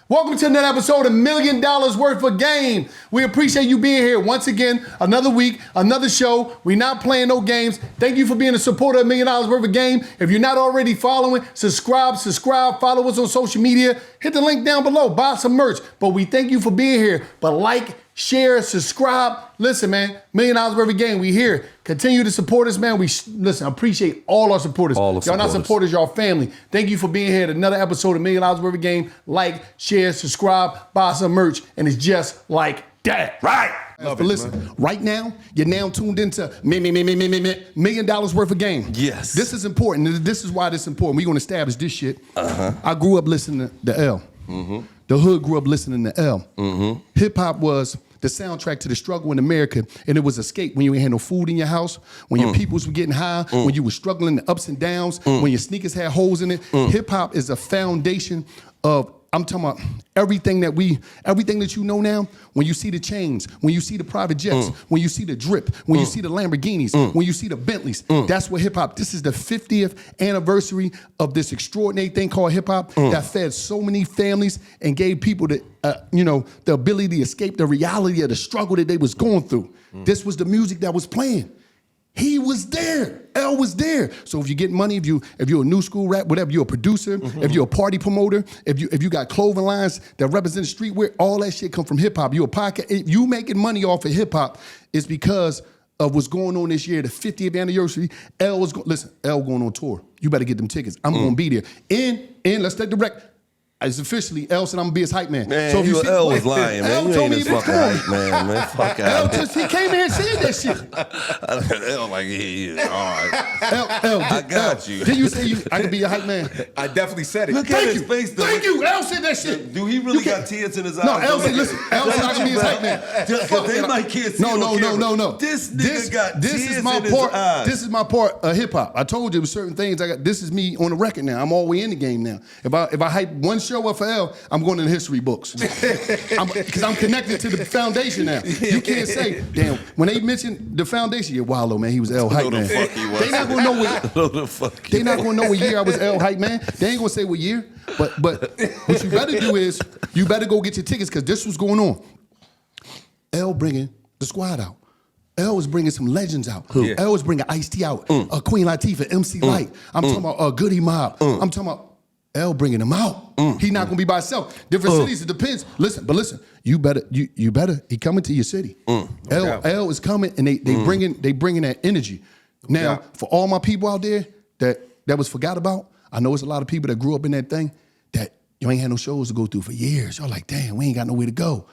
Welcome to another episode of $1 Million Worth of Game. We appreciate you being here once again. Another week, another show. We're not playing no games. Thank you for being a supporter of $1 Million Worth of Game. If you're not already following, subscribe. Follow us on social media. Hit the link down below. Buy some merch. But we thank you for being here. But like, share, subscribe. Listen, man, $1 Million Worth of Game. We here. Continue to support us, man. Listen, appreciate all our supporters. Y'all not supporters, y'all family. Thank you for being here at another episode of $1 Million Worth of Game. Like, share, subscribe, buy some merch, and it's just like that. Right. But listen, right now, you're now tuned into $1 Million Worth of Game. Yes. This is important. This is why this is important. We're going to establish this shit. I grew up listening to L. The hood grew up listening to L. Hip-hop was the soundtrack to the struggle in America, and it was escape when you ain't had no food in your house, when your peoples were getting high, when you were struggling, the ups and downs, when your sneakers had holes in it. Hip-hop is a foundation of, I'm talking about everything that you know now. When you see the chains, when you see the private jets, when you see the drip, when you see the Lamborghinis, when you see the Bentleys, that's what hip hop. This is the 50th anniversary of this extraordinary thing called hip hop that fed so many families and gave people the ability to escape the reality of the struggle that they was going through. This was the music that was playing. He was there. L was there. So if you get money, if you're a new school rap, whatever, you're a producer, if you're a party promoter, if you got clothing lines that represent streetwear, all that shit come from hip hop. You're a podcast. If you making money off of hip hop, it's because of what's going on this year, the 50th anniversary. L going on tour. You better get them tickets. I'm gonna be there. And let's take the record. It's officially L said I'm gonna be his hype man. Man, so if you see, L was lying, man. L You told ain't me his fucking hype man. Fuck out. He came here and said that shit. L like, yeah, all right. I got you. Did you say I could be your hype man? I definitely said it. Look at his face, though. Thank you. L said that shit. Do he really got tears in his eyes? No, L said, listen, L said I can be his hype man. They might can't see No. This nigga got tears in his eyes. This is my part of hip hop. I told you there was certain things this is me on the record now. I'm all the way in the game now. If I hype one show up for L, I'm going in the history books. Because I'm connected to the foundation now. You can't say, damn, when they mention the foundation, you're Wallow, man, he was L hype man. They not gonna know what year I was L hype man. They ain't gonna say what year. But what you better do is you better go get your tickets because this was going on. L bringing the squad out. L was bringing some legends out. Yeah. L was bringing Ice-T out. Queen Latifah, MC Light. I'm talking about Goody Mob. I'm talking about L bringing them out. He not gonna be by himself. Different cities, it depends. Listen. You better. He coming to your city. L is coming, and they bringing that energy. Now, for all my people out there that was forgot about, I know it's a lot of people that grew up in that thing that you ain't had no shows to go through for years. Y'all like, damn, we ain't got nowhere to go.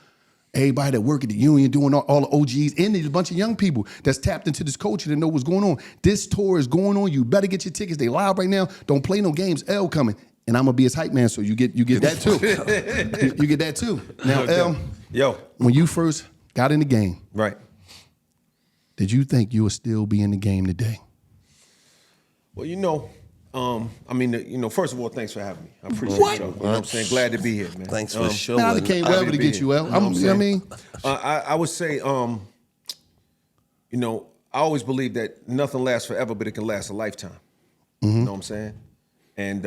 Everybody that work at the union doing all the OGs, and there's a bunch of young people that's tapped into this culture that know what's going on. This tour is going on. You better get your tickets. They live right now. Don't play no games. L coming. And I'm gonna be his hype man, so you get that too. you get that too. Now, L, when you first got in the game, right? Did you think you would still be in the game today? Well, first of all, thanks for having me. I appreciate it. You know what I'm saying? Glad to be here, man. Thanks for showing. Now I came wherever to get you, L. I would say, I always believe that nothing lasts forever, but it can last a lifetime. You know what I'm saying? And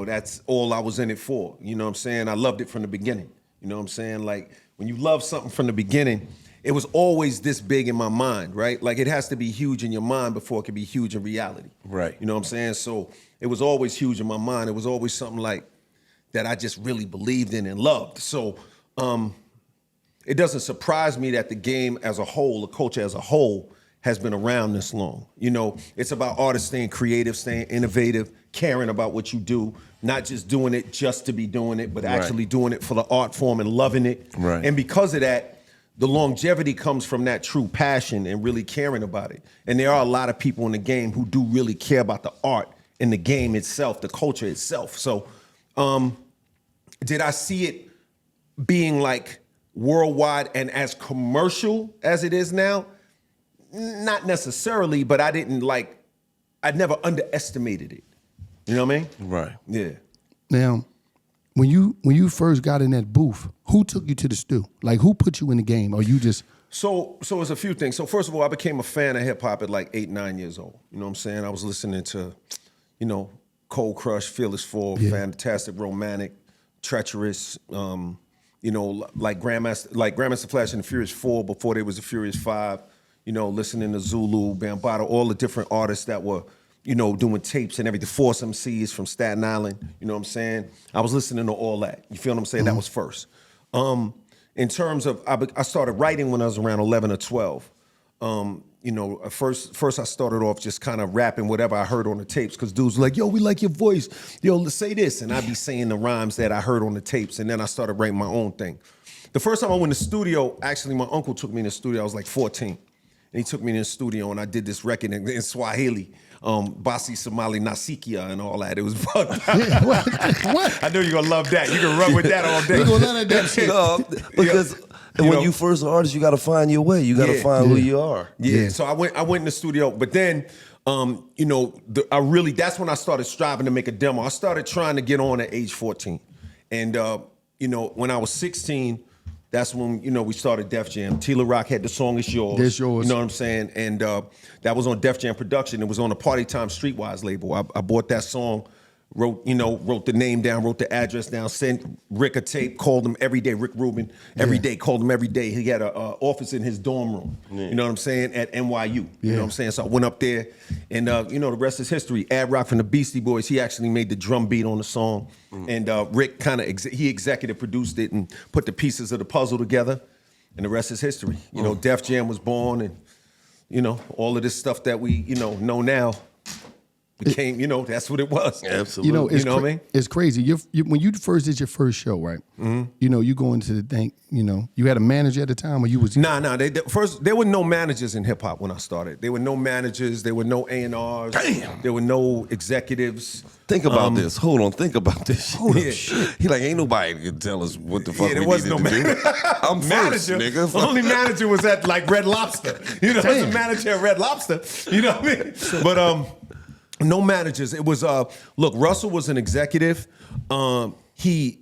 that's all I was in it for. You know what I'm saying? I loved it from the beginning. You know what I'm saying? Like, when you love something from the beginning, it was always this big in my mind, right? Like, it has to be huge in your mind before it can be huge in reality. Right. You know what I'm saying? So it was always huge in my mind. It was always something like that I just really believed in and loved. So it doesn't surprise me that the game as a whole, the culture as a whole, has been around this long. It's about artists staying creative, staying innovative, caring about what you do, not just doing it just to be doing it, but actually doing it for the art form and loving it. Right. And because of that, the longevity comes from that true passion and really caring about it. And there are a lot of people in the game who do really care about the art and the game itself, the culture itself. So did I see it being like worldwide and as commercial as it is now? Not necessarily, but I never underestimated it. You know what I mean? Right. Yeah. Now, when you first got in that booth, who took you to the stew? Like, who put you in the game? Or you just... So it's a few things. So first of all, I became a fan of hip hop at like 8, 9 years old. You know what I'm saying? I was listening to, Cold Crush, Fearless 4, Fantastic Romantic, Treacherous, you know, like Grandmaster Flash and the Furious 4 before there was the Furious 5, you know, listening to Zulu, Bambaataa, all the different artists that were, you know, doing tapes and everything. Force MCs from Staten Island, you know what I'm saying? I was listening to all that. You feel what I'm saying? That was first. In terms of, I started writing when I was around 11 or 12. You know, first I started off just kind of rapping whatever I heard on the tapes, because dudes were like, yo, we like your voice. Yo, let's say this. And I'd be saying the rhymes that I heard on the tapes, and then I started writing my own thing. The first time I went to the studio, actually, my uncle took me in the studio. I was like 14. And he took me in the studio, and I did this record in Swahili, Basi Somali Nasikia and all that. It was bugged. Yeah, what? I know you're going to love that. You can run with that all day. We're going to love that shit. No, because when you first an artist, you got to find your way. You got to find who you are. Yeah. So I went in the studio, but then, you know, that's when I started striving to make a demo. I started trying to get on at age 14. And, you know, when I was 16, that's when, you know, we started Def Jam. Tila Rock had the song It's Yours. It's Yours. You know what I'm saying? And that was on Def Jam Production. It was on the Party Time Streetwise label. I bought that song, wrote the name down, wrote the address down, sent Rick a tape, called him every day, Rick Rubin, every day, called him every day. He had an office in his dorm room, you know what I'm saying, at NYU. You know what I'm saying? So I went up there, and, you know, the rest is history. Ad Rock from the Beastie Boys, he actually made the drum beat on the song. And Rick kind of, he executive produced it and put the pieces of the puzzle together, and the rest is history. You know, Def Jam was born, and, you know, all of this stuff that we, you know now became, you know, that's what it was. Absolutely. You know, You know what I mean? It's crazy. When you first did your first show, right? You know, you go into the thing, you know, you had a manager at the time, or you was... Nah. First, there were no managers in hip hop when I started. There were no managers. There were no A&Rs. Damn. There were no executives. Think about this. Hold on. Think about this. Hold Yeah. up. Shit. He like, ain't nobody can tell us what the fuck Yeah, there we was needed no to do. manager. I'm first, nigga. The only manager was at like Red Lobster. You know, the manager at Red Lobster. You know what I mean? But no managers. It was look, Russell was an executive. He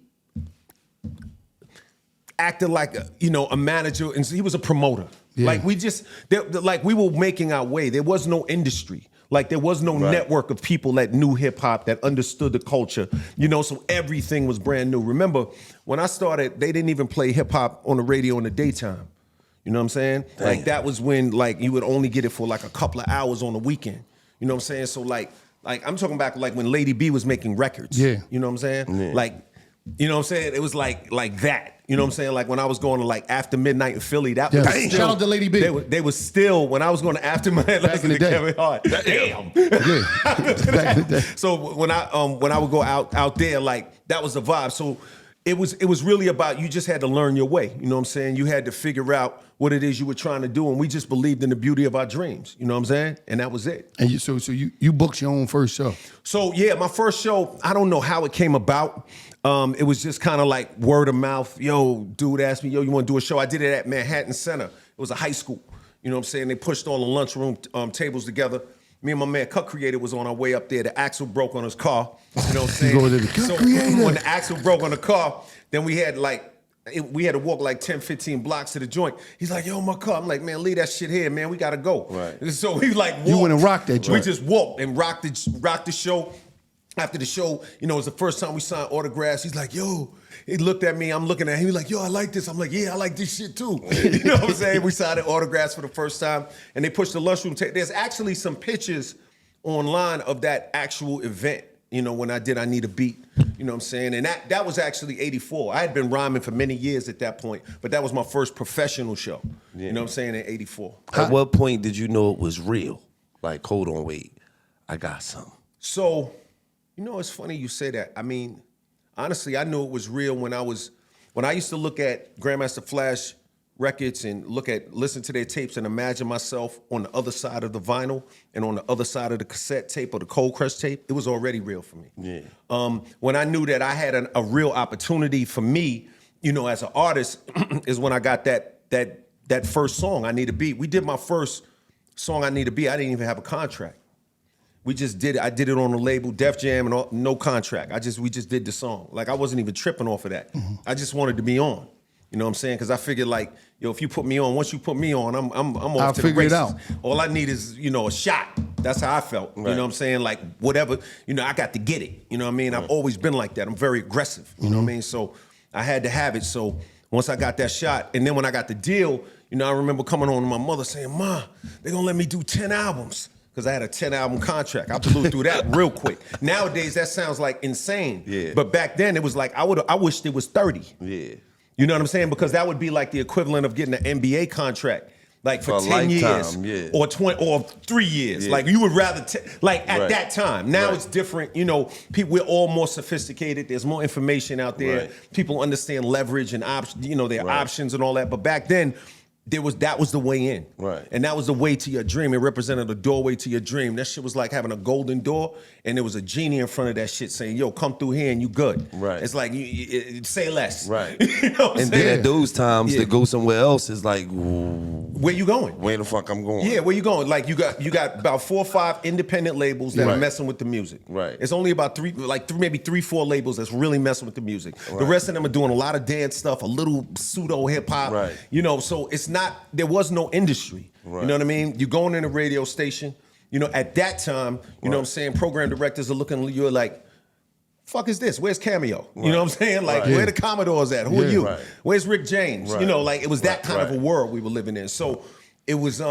acted like a manager, and he was a promoter. Yeah. Like we were making our way. There was no industry. Like there was no network of people that knew hip hop, that understood the culture. You know, so everything was brand new. Remember, when I started, they didn't even play hip hop on the radio in the daytime. You know what I'm saying? Damn. Like that was when like you would only get it for like a couple of hours on the weekend. You know what I'm saying? So like I'm talking back like when Lady B was making records. Yeah. You know what I'm saying? Yeah. Like, you know what I'm saying? It was like that. You know what I'm saying? Like when I was going to like After Midnight in Philly, that was still, shout out to Lady B. They was still, when I was going to After Midnight, Back in the day. Kevin Hart. Damn. Yeah. Back in the day. So when I would go out there, like that was the vibe. So it was really about, you just had to learn your way. You know what I'm saying? You had to figure out what it is you were trying to do, and we just believed in the beauty of our dreams. You know what I'm saying? And that was it. And you booked your own first show. So yeah, my first show, I don't know how it came about. It was just kind of like word of mouth. Yo, dude asked me, yo, you want to do a show? I did it at Manhattan Center. It was a high school. You know what I'm saying? They pushed all the lunchroom tables together. Me and my man Cut Creator was on our way up there. The axle broke on his car. You know what I'm saying? Go to the Cut Creator. When the axle broke on the car, then we had to walk like 10, 15 blocks to the joint. He's like, yo, my car. I'm like, man, leave that shit here, man. We got to go. Right. So we like walked. You went and rocked that joint. We just walked and rocked the show. After the show, you know, it was the first time we signed autographs. He's like, yo, he looked at me, I'm looking at him, he's like, yo, I like this. I'm like, yeah, I like this shit too. You know what I'm saying? We signed autographs for the first time, and they pushed the lunchroom table. There's actually some pictures online of that actual event, you know, when I did I Need a Beat, you know what I'm saying? And that was actually 84. I had been rhyming for many years at that point, but that was my first professional show, you know what I'm saying, in 84. At what point did you know it was real? Like, hold on, wait, I got something. So, you know, it's funny you say that. I mean, honestly, I knew it was real when I used to look at Grandmaster Flash records and listen to their tapes and imagine myself on the other side of the vinyl and on the other side of the cassette tape or the Cold Crush tape. It was already real for me. Yeah. When I knew that I had a real opportunity for me, you know, as an artist, is when I got that first song, I Need a Beat. We did my first song, I Need a Beat. I didn't even have a contract. We just did it. I did it on the label Def Jam and all, no contract. We just did the song. Like I wasn't even tripping off of that. I just wanted to be on. You know what I'm saying? Because I figured like, yo, if you put me on, once you put me on, I'm off I'll to the figure it races. out. All I need is, a shot. That's how I felt. You know what I'm saying? Like whatever, I got to get it. You know what I mean? I've always been like that. I'm very aggressive. You know what I mean? So I had to have it. So once I got that shot, and then when I got the deal, I remember coming home to my mother saying, "Ma, they're gonna let me do 10 albums." Because I had a 10-album contract. I blew through that real quick. Nowadays, that sounds like insane. Yeah. But back then, it was like, I wished it was 30. Yeah. You know what I'm saying? Because that would be like the equivalent of getting an NBA contract, like for 10 lifetime, years, yeah. or 20, or 3 years. Yeah. Like you would rather, like at Right. that time. Now Right. it's different. People, we're all more sophisticated. There's more information out there. Right. People understand leverage and options. Their Right. options and all that. But back then, that was the way in. Right. And that was the way to your dream. It represented a doorway to your dream. That shit was like having a golden door, and there was a genie in front of that shit saying, "Yo, come through here and you good." Right. It's like, say less. Right. You know what I'm And saying? then at those times, Yeah. to go somewhere else is like, Where you going? where the fuck I'm going? Yeah, where you going? Like you got about 4 or 5 independent labels that are Right. messing with the music. Right. It's only about maybe 3, 4 labels that's really messing with the music. The rest of them are doing a lot of dance stuff, a little pseudo hip hop. Right. So it's not. There was no industry. Right. You know what I mean? You're going in a radio station. At that time, you know what I'm saying? Program directors are looking. You're like, fuck is this? Where's Cameo? Right. You know what I'm saying? Like, Right. where the Commodores at? Who are Yeah. you? Right. Where's Rick James? Right. Like it was that kind of a Right. world we were living in. So it was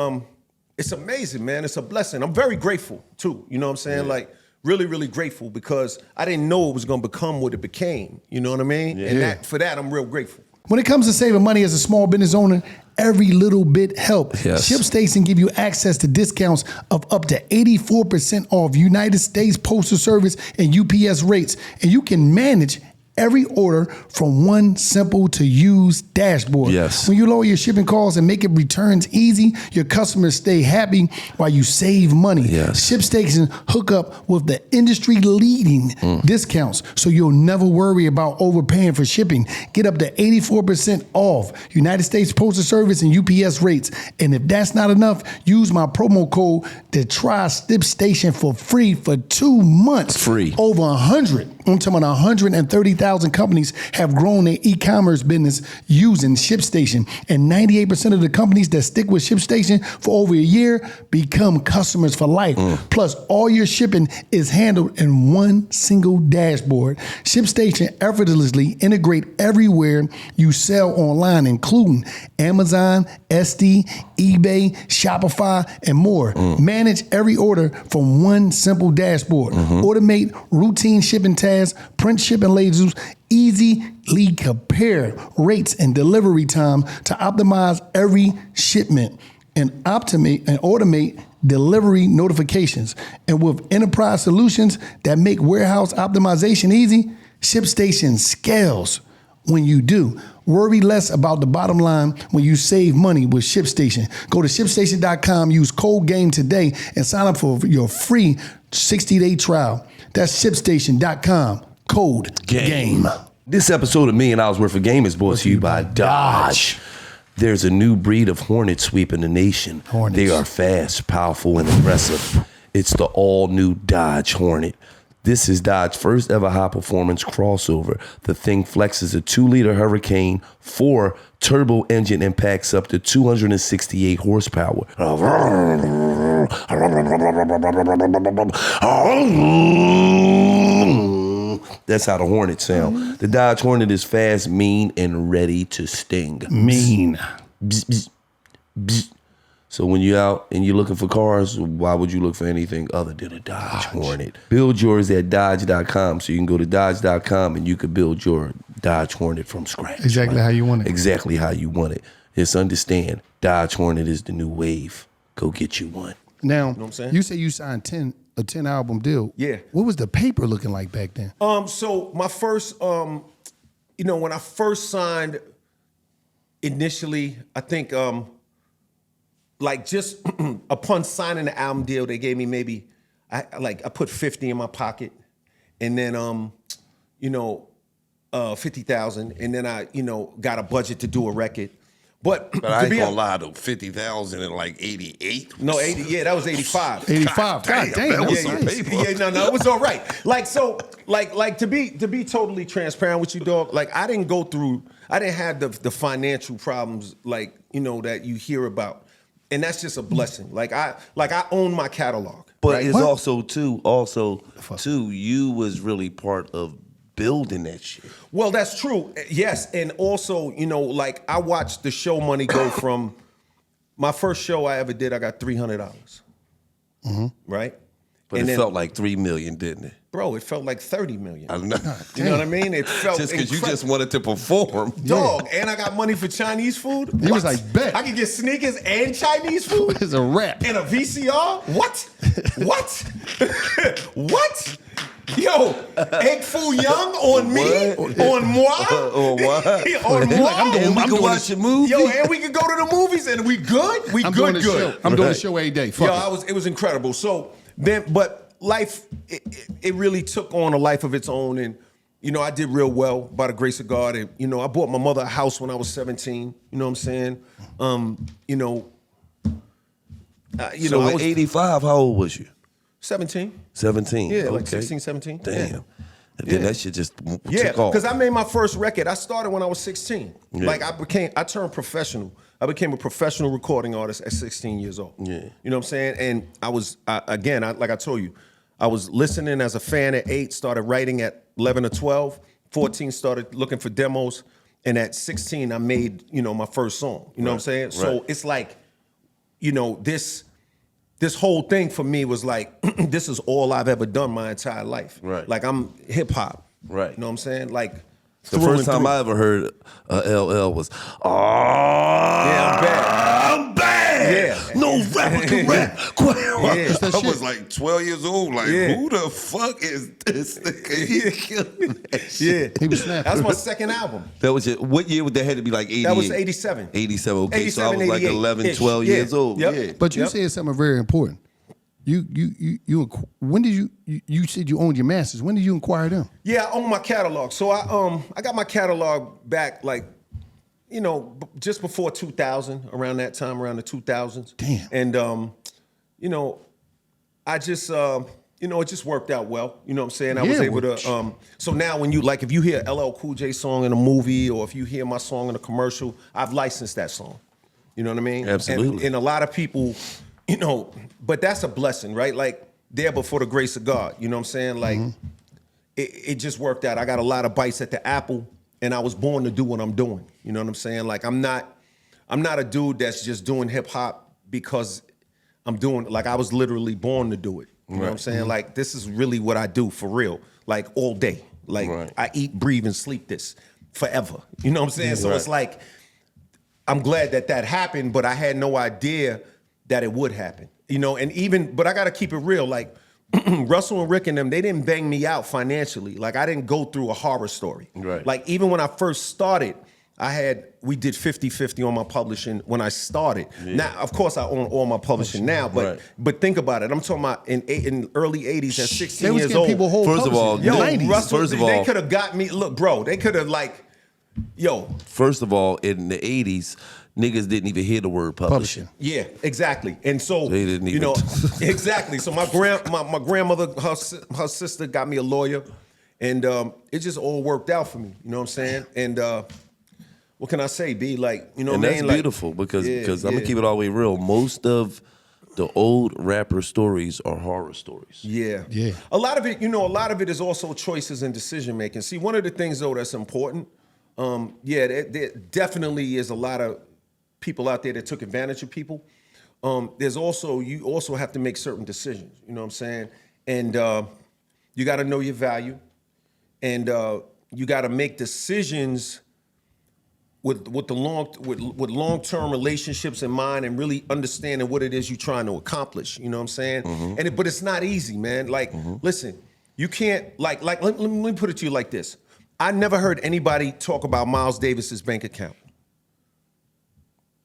it's amazing, man. It's a blessing. I'm very grateful too. You know what I'm saying? Yeah. Like really, really grateful because I didn't know it was gonna become what it became. You know what I mean? Yeah. And for that I'm real grateful. When it comes to saving money as a small business owner, every little bit helps. Yes. ShipStation give you access to discounts of up to 84% off United States Postal Service and UPS rates, and you can manage every order from one simple to use dashboard. Yes. When you lower your shipping costs and make it returns easy, your customers stay happy while you save money. Yes. ShipStation hook up with the industry leading discounts, so you'll never worry about overpaying for shipping. Get up to 84% off United States Postal Service and UPS rates. And if that's not enough, use my promo code to try ShipStation for free for 2 months. Free. Over 100. I'm talking about 130,000 companies have grown their e-commerce business using ShipStation. And 98% of the companies that stick with ShipStation for over a year become customers for life. Plus, all your shipping is handled in one single dashboard. ShipStation effortlessly integrate everywhere you sell online, including Amazon, Etsy, eBay, Shopify, and more. Manage every order from one simple dashboard. Automate routine shipping tasks, print shipping labels, easily compare rates and delivery time to optimize every shipment, and automate delivery notifications. And with enterprise solutions that make warehouse optimization easy, ShipStation scales when you do. Worry less about the bottom line when you save money with ShipStation. Go to ShipStation.com, use code GAME today, and sign up for your free 60-day trial. That's ShipStation.com, code GAME. This episode of $1 Million Worth of Game is brought to you by Dodge. There's a new breed of hornet sweeping the nation. Hornets. They are fast, powerful, and aggressive. It's the all-new Dodge Hornet. This is Dodge's first ever high-performance crossover. The thing flexes a 2-liter Hurricane 4 turbo engine and packs up to 268 horsepower. That's how the Hornet sound. The Dodge Hornet is fast, mean, and ready to sting. Mean. Bzz, bzz, bzz. So when you're out and you're looking for cars, why would you look for anything other than a Dodge Hornet? Build yours at Dodge.com. So you can go to Dodge.com and you can build your Dodge Hornet from scratch. Exactly how you want it. Exactly how you want it. Just understand, Dodge Hornet is the new wave. Go get you one. Now, what I'm saying? you say you signed a 10 album deal. Yeah. What was the paper looking like back then? So my first, when I first signed initially, I think, just upon signing the album deal, they gave me maybe, I put 50 in my pocket, and then, 50,000, and then I, got a budget to do a record. But I ain't gonna lie though, 50,000 in like 88. No, 80. Yeah, that was 85. 85. God damn, that was yeah, nice. no, it was all right. Like so, like to be totally transparent with you, dog. Like I didn't have the financial problems like that you hear about, and that's just a blessing. Like I own my catalog. But right? it's also too, you was really part of building that shit. Well, that's true. Yes, and also like I watched the show money go from my first show I ever did. I got $300. Right. But it felt like 3 million, didn't it? Bro, it felt like 30 million. I know. You know what I mean? It felt just because you just wanted to perform. Dog, and I got money for Chinese food. He was like, bet. I could get sneakers and Chinese food. It's a wrap. And a VCR? What? What? Yo, egg foo young on me? On moi? On what? On moi? And we can watch a movie. Yo, and we can go to the movies and we good? We I'm good. doing the show every day. Fuck Yo, it. it was incredible. So then, but life, it really took on a life of its own, and I did real well by the grace of God. And I bought my mother a house when I was 17. You know what I'm saying? So I at was 85, how old was you? 17. 17. Yeah, okay. like 16, 17. Damn. Yeah. And then that shit just Yeah, took off. because I made my first record. I started when I was 16. Yeah. Like I turned professional. I became a professional recording artist at 16 years old. Yeah. You know what I'm saying? And I was, like I told you, I was listening as a fan at 8, started writing at 11 or 12, 14 started looking for demos, and at 16 I made, my first song. You know what I'm saying? So it's like, this whole thing for me was like, this is all I've ever done my entire life. Right. Like I'm hip hop. Right. You know what I'm saying? Like the first time I ever heard LL was, yeah, I'm bad. I'm bad. Yeah. No rapper can rap. Yeah. I was like 12 years old. Like, who the fuck is this nigga? He killing that shit. Yeah. He was snapping. That was my second album. That was it. What year would that had to be like 88? That was 87. 87. Okay, 87, so I was like 88 11, 12 Yeah. years old. Yep. Yeah. But you said something very important. When did you said you owned your masters? When did you acquire them? Yeah, I own my catalog. So I got my catalog back like, just before 2000, around that time, around the 2000s. Damn. And I just it just worked out well. You know what I'm saying? I was able to so now when if you hear LL Cool J song in a movie or if you hear my song in a commercial, I've licensed that song. You know what I mean? Absolutely. And a lot of people, but that's a blessing, right? Like there before the grace of God. You know what I'm saying? Like it just worked out. I got a lot of bites at the apple, and I was born to do what I'm doing. You know what I'm saying? Like I'm not a dude that's just doing hip hop because I'm doing, like I was literally born to do it. You know what I'm saying? Like this is really what I do for real, like all day. Like I eat, breathe, and sleep this forever. You know what I'm saying? So it's like, I'm glad that happened, but I had no idea that it would happen. But I gotta keep it real. Like Russell and Rick and them, they didn't bang me out financially. Like I didn't go through a horror story. Right. Like even when I first started, we did 50-50 on my publishing when I started. Yeah. Now, of course, I own all my publishing now, but think about it. I'm talking about in early 80s at 16 years old. People whole first of all, yo, 90s. Russell, first of all, they could have got me. Look, bro, they could have First of all, in the 80s, niggas didn't even hear the word publishing. Yeah, exactly. And so They didn't even. exactly. So my grandmother, her sister got me a lawyer, and it just all worked out for me. You know what I'm saying? And what can I say, B? Like, you know And what I that's mean? beautiful because I'm gonna keep it all the way real. Most of the old rapper stories are horror stories. Yeah. Yeah. A lot of it is also choices and decision making. See, one of the things though that's important, there definitely is a lot of people out there that took advantage of people. You also have to make certain decisions. You know what I'm saying? And you got to know your value, and you got to make decisions with long-term relationships in mind, and really understanding what it is you're trying to accomplish. You know what I'm saying? But it's not easy, man. Like, listen, you can't let me put it to you like this. I never heard anybody talk about Miles Davis's bank account.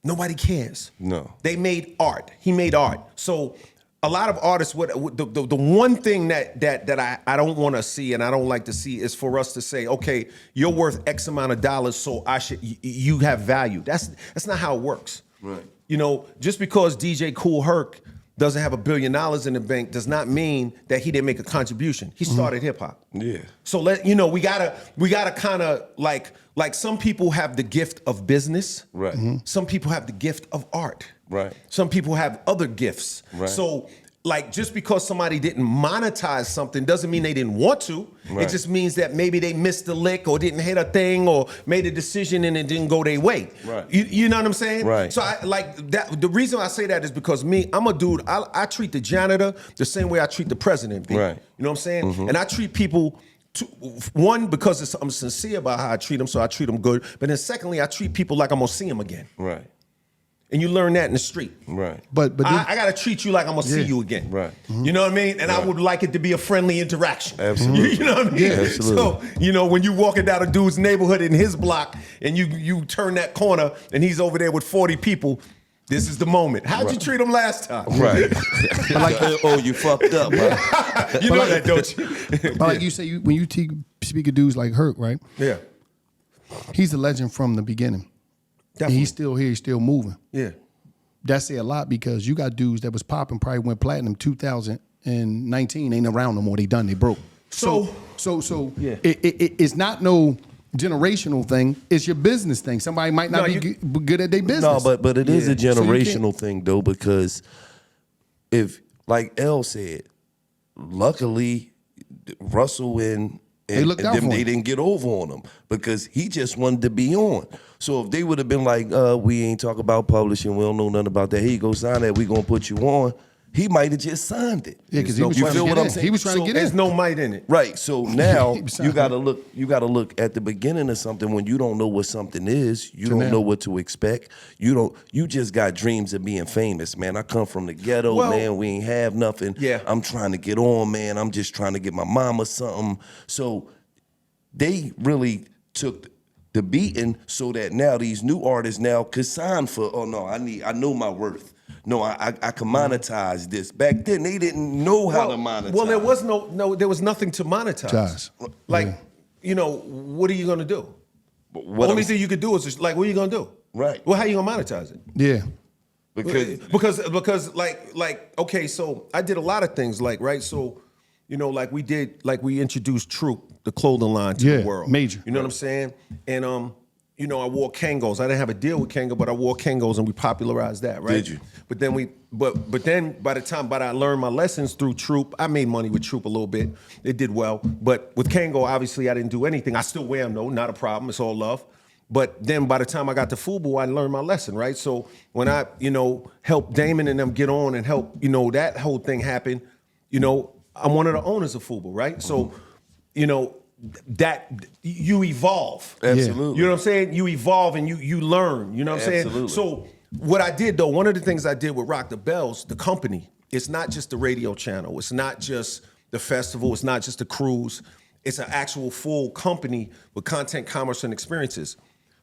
Nobody cares. No. They made art. He made art. So a lot of artists, the one thing that I don't want to see and I don't like to see is for us to say, okay, you're worth X amount of dollars, so you have value. That's not how it works. Right. You know, just because DJ Kool Herc doesn't have $1 billion in the bank does not mean that he didn't make a contribution. He started hip hop. Yeah. So we gotta kind of like some people have the gift of business. Right. Some people have the gift of art. Right. Some people have other gifts. Right. So like just because somebody didn't monetize something doesn't mean they didn't want to. Right. It just means that maybe they missed a lick or didn't hit a thing or made a decision and it didn't go their way. Right. You know what I'm saying? Right. So I like that. The reason I say that is because I'm a dude. I treat the janitor the same way I treat the president. B. Right. You know what I'm saying? And I treat people. One, because I'm sincere about how I treat them, so I treat them good. But then secondly, I treat people like I'm gonna see them again. Right. And you learn that in the street. Right. But I gotta treat you like I'm gonna see you again. Right. You know what I mean? And I would like it to be a friendly interaction. Absolutely. You know what I mean? Yeah, absolutely. So, when you walking down a dude's neighborhood in his block and you turn that corner and he's over there with 40 people, this is the moment. How'd you treat him last time? Right. Oh, you fucked up. Huh? You know that, don't you? But like you say, when you speak of dudes like Herc, right? Yeah. He's a legend from the beginning. Definitely. And he's still here, he's still moving. Yeah. That say a lot because you got dudes that was popping, probably went platinum 2019, ain't around no more. They done, they broke. So Yeah. It's not no generational thing. It's your business thing. Somebody might not be good at their business. No, but it is a So you generational thing though, because if, like L said, luckily Russell and looked out them, for they him. didn't get over on him because he just wanted to be on. So if they would have been like, we ain't talk about publishing, we don't know nothing about that. Here you go, sign that, we gonna put you on. He might have just signed it. Yeah, because he was You trying feel to what get I'm in. saying? He was trying to get There's in. no might in it. Right. So now He was you gotta look at the beginning of something when you don't know what something is, you don't know what to expect. You just got dreams of being famous, man. I come from the ghetto, Well, man. We ain't have nothing. Yeah. I'm trying to get on, man. I'm just trying to get my mama something. So they really took the beating so that now these new artists now could sign for, oh no, I know my worth. No, I can monetize this. Back then, they didn't know how to monetize. Well, there was nothing to monetize. Like, what are you gonna do? What Only thing you could do is just, like, what are you gonna do? Right. Well, how you gonna monetize it? Yeah. Because like okay, so I did a lot of things, like, right, so we introduced Troop, the clothing line, to the world. Major. You know what I'm saying? And I wore Kangos. I didn't have a deal with Kango, but I wore Kangos and we popularized that, right? Did you? But then but then by the time I learned my lessons through Troop, I made money with Troop a little bit. It did well. But with Kango, obviously I didn't do anything. I still wear them though, not a problem. It's all love. But then by the time I got to FUBU, I learned my lesson, right? So when I, helped Damon and them get on and help, that whole thing happen, I'm one of the owners of FUBU, right? So, that you evolve. Absolutely. You know what I'm saying? You evolve and you learn, you know what I'm Absolutely. saying? So what I did though, one of the things I did with Rock the Bells, the company, it's not just the radio channel. It's not just the festival. It's not just the cruise. It's an actual full company with content, commerce, and experiences.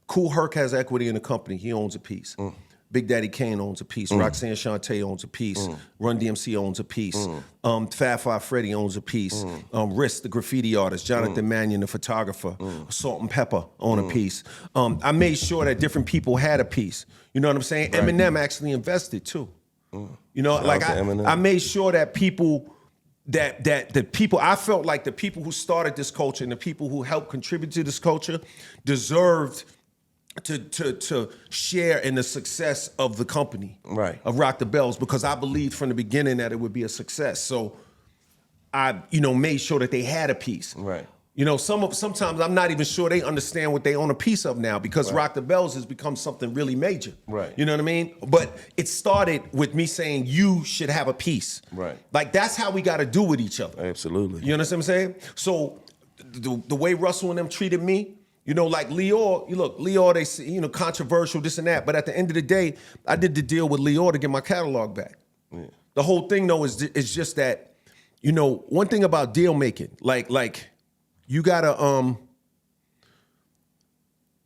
Kool Herc has equity in the company. He owns a piece. Big Daddy Kane owns a piece. Roxanne Shante owns a piece. Run DMC owns a piece. Fat Five Freddy owns a piece. Risk, the graffiti artist. Jonathan Mannion, the photographer. Salt and Pepper own a piece. I made sure that different people had a piece. You know what I'm saying? Right. Eminem actually invested too. Shout out to Eminem. I made sure that people I felt like the people who started this culture and the people who helped contribute to this culture deserved to share in the success of the company, Right. of Rock the Bells, because I believed from the beginning that it would be a success. So I, made sure that they had a piece. Right. Sometimes I'm not even sure they understand what they own a piece of now, because Rock the Bells has become something really major. Right. You know what I mean? But it started with me saying you should have a piece. Right. Like that's how we got to do with each other. Absolutely. You understand what I'm saying? So the way Russell and them treated me, like Lior, Lior, they say, controversial, this and that. But at the end of the day, I did the deal with Lior to get my catalog back. Yeah. The whole thing, though, is just that, one thing about deal making, like you gotta,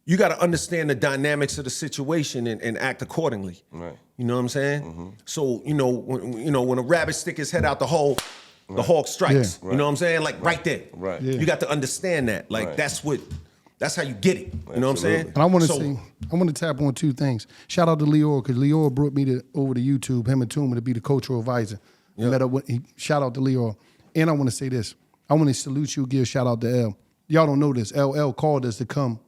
you got to understand the dynamics of the situation and act accordingly. Right. You know what I'm saying? So when a rabbit stick his head out the hole, the hawk strikes. Yeah. You know what I'm saying? Like right there. Right. Yeah. You got to understand that. Like that's how you get it. You know what I'm saying? And I want to tap on two things. Shout out to Leor, because Leor brought me over to YouTube, him and Tuma, to be the cultural advisor. Yep. Met up with, shout out to Leor. And I want to say this. I want to salute you, give a shout out to L. Y'all don't know this. LL called us to come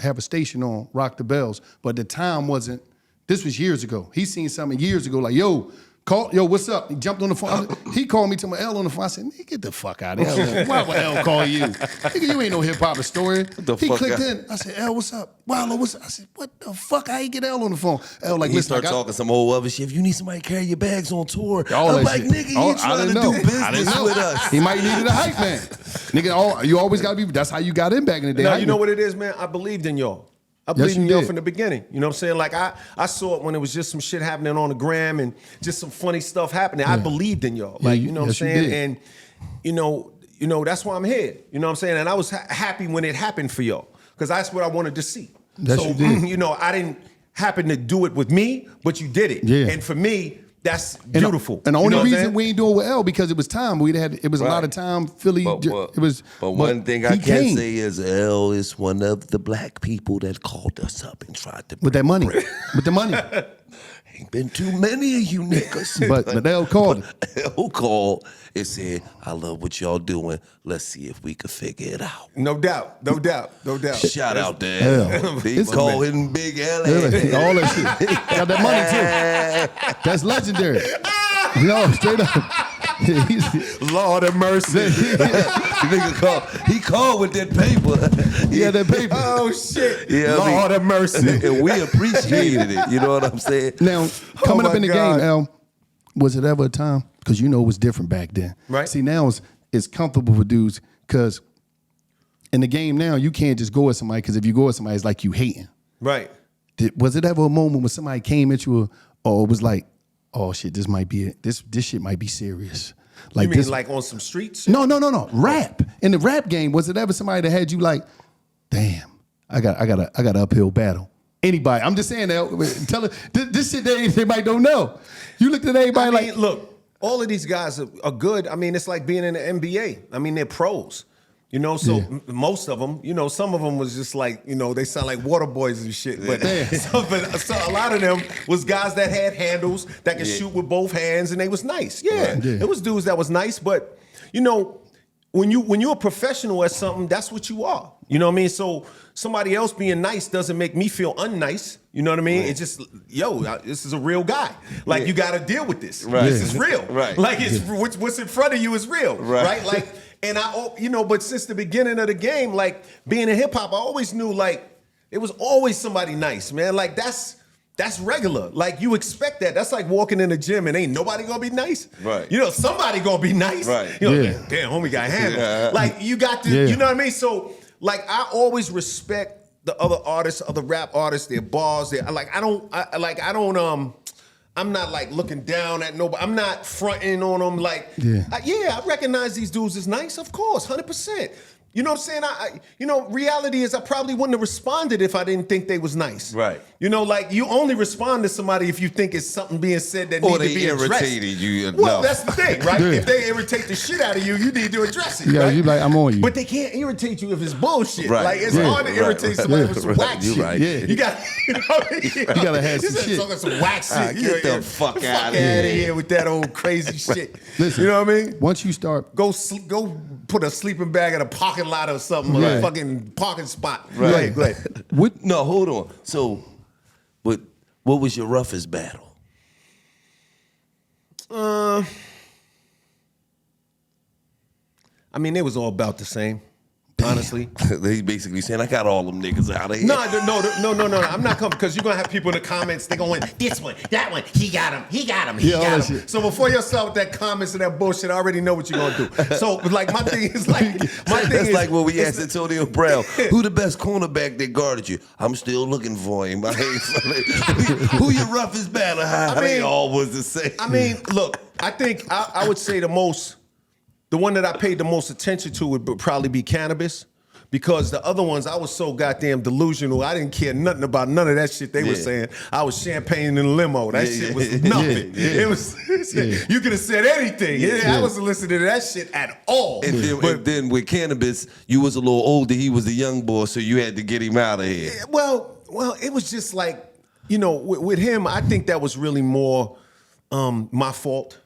have a station on, Rock the Bells. But the time wasn't, this was years ago. He seen something years ago, like, yo, what's up? He jumped on the phone. He called me to my L on the phone. I said, nigga, get the fuck out of here. Why would L call you? Nigga, you ain't no hip-hop historian. He clicked in. I said, L, what's up? Wallow, what's up? I said, what the fuck? How you get L on the phone? L like, He listen, start talking some old other shit. If you need somebody to carry your bags on tour, all I'm that like, shit. nigga, you trying to do business with us. He might needed a hype man. Nigga, you always gotta be, that's how you got in back in the day. Now, you know what it is, man? I believed in y'all. I believed in y'all from the beginning. You know what I'm saying? Like I saw it when it was just some shit happening on the gram and just some funny stuff happening. I believed in y'all. Like, you know what I'm saying? And you know, that's why I'm here. You know what I'm saying? And I was happy when it happened for y'all. Because that's what I wanted to see. Yes, you did. You know, I didn't happen to do it with me, but you did it. Yeah. And for me, that's beautiful. And the You only know what I'm reason saying? we ain't doing it with L because it was time. It was a lot of time. Philly. But one thing I can say is L is one of the black people that called us up and tried to with that money. With the money. Ain't been too many of you niggas. But L called. L called and said, I love what y'all doing. Let's see if we can figure it out. No doubt. Shout out to L. They call him Big L. All that shit. Got that money too. That's legendary. No, straight up. Lord have mercy. He called with that paper. He had that paper. Oh shit. Yeah, Lord have mercy. And we appreciated it. You know what I'm saying? Now, coming up in the God. game, L, was it ever a time? Because you know it was different back then. Right. See, now it's comfortable for dudes because in the game now, you can't just go at somebody because if you go at somebody, it's like you hating. Right. Was it ever a moment when somebody came at you or was like, oh shit, this might be it. This shit might be serious. Like You mean this, like on some streets? No. Rap. In the rap game, was it ever somebody that had you like, damn, I got an uphill battle? Anybody? I'm just saying that. Tell it this shit that everybody don't know. You looked at everybody Look, all of these guys are good. I mean, it's like being in the NBA. I mean, they're pros. You know, so most of them, you know, some of them was just like, you know, they sound like water boys and shit. But so a lot of them was guys that had handles that could shoot with both hands, and they was nice. Yeah, it was dudes that was nice. But you know, when you're a professional at something, that's what you are. You know what I mean? So somebody else being nice doesn't make me feel unnice. You know what I mean? Right. It's just, this is a real guy. Like you got to deal with this. Right. This is real. Right. Like what's in front of you is real. Right. Like, and but since the beginning of the game, like being in hip hop, I always knew like it was always somebody nice, man. Like that's regular. Like you expect that. That's like walking in the gym and ain't nobody gonna be nice. Right. You know, somebody gonna be nice. Right. You know, damn, homie got handled. Yeah. Like you got to, you know what I mean? So like I always respect the other artists, other rap artists, their bars, I'm not like looking down at nobody. I'm not fronting on them like, I recognize these dudes as nice, of course, 100%. You know what I'm saying? Reality is I probably wouldn't have responded if I didn't think they was nice. Right. You know, like you only respond to somebody if you think it's something being said that needs to be addressed. Or they irritated you. Well, that's the thing, right? If they irritate the shit out of you, you need to address it, right? You like, I'm on you. But they can't irritate you if it's bullshit. Right. Like, it's hard to irritate somebody with some whack shit. Right. Yeah. You got you gotta have some shit. Talking some whack shit. Get the fuck out of here with that old crazy shit. Listen, you know what I mean? Once you start, go put a sleeping bag in a parking lot or something, or a fucking parking spot. Right. Right. No, hold on. So, what was your roughest battle? I mean, they was all about the same. Honestly, They basically saying I got all them niggas out of here. no. I'm not coming because you're gonna have people in the comments. They're going, this one, that one, he got him. He got him. So before you start with that comments and that bullshit, I already know what you're gonna do. So like my thing is like when we asked Antonio Brown, who the best cornerback that guarded you? I'm still looking for him. Who your roughest battle? They all was the same. I mean, look, I think I would say the one that I paid the most attention to would probably be Cannabis, because the other ones, I was so goddamn delusional. I didn't care nothing about none of that shit they were saying. I was champagne in a limo. That shit was nothing. It was, you could have said anything. I wasn't listening to that shit at all. And then with cannabis, you was a little older. He was a young boy, so you had to get him out of here. Well, it was just like, you know, with him, I think that was really more my fault.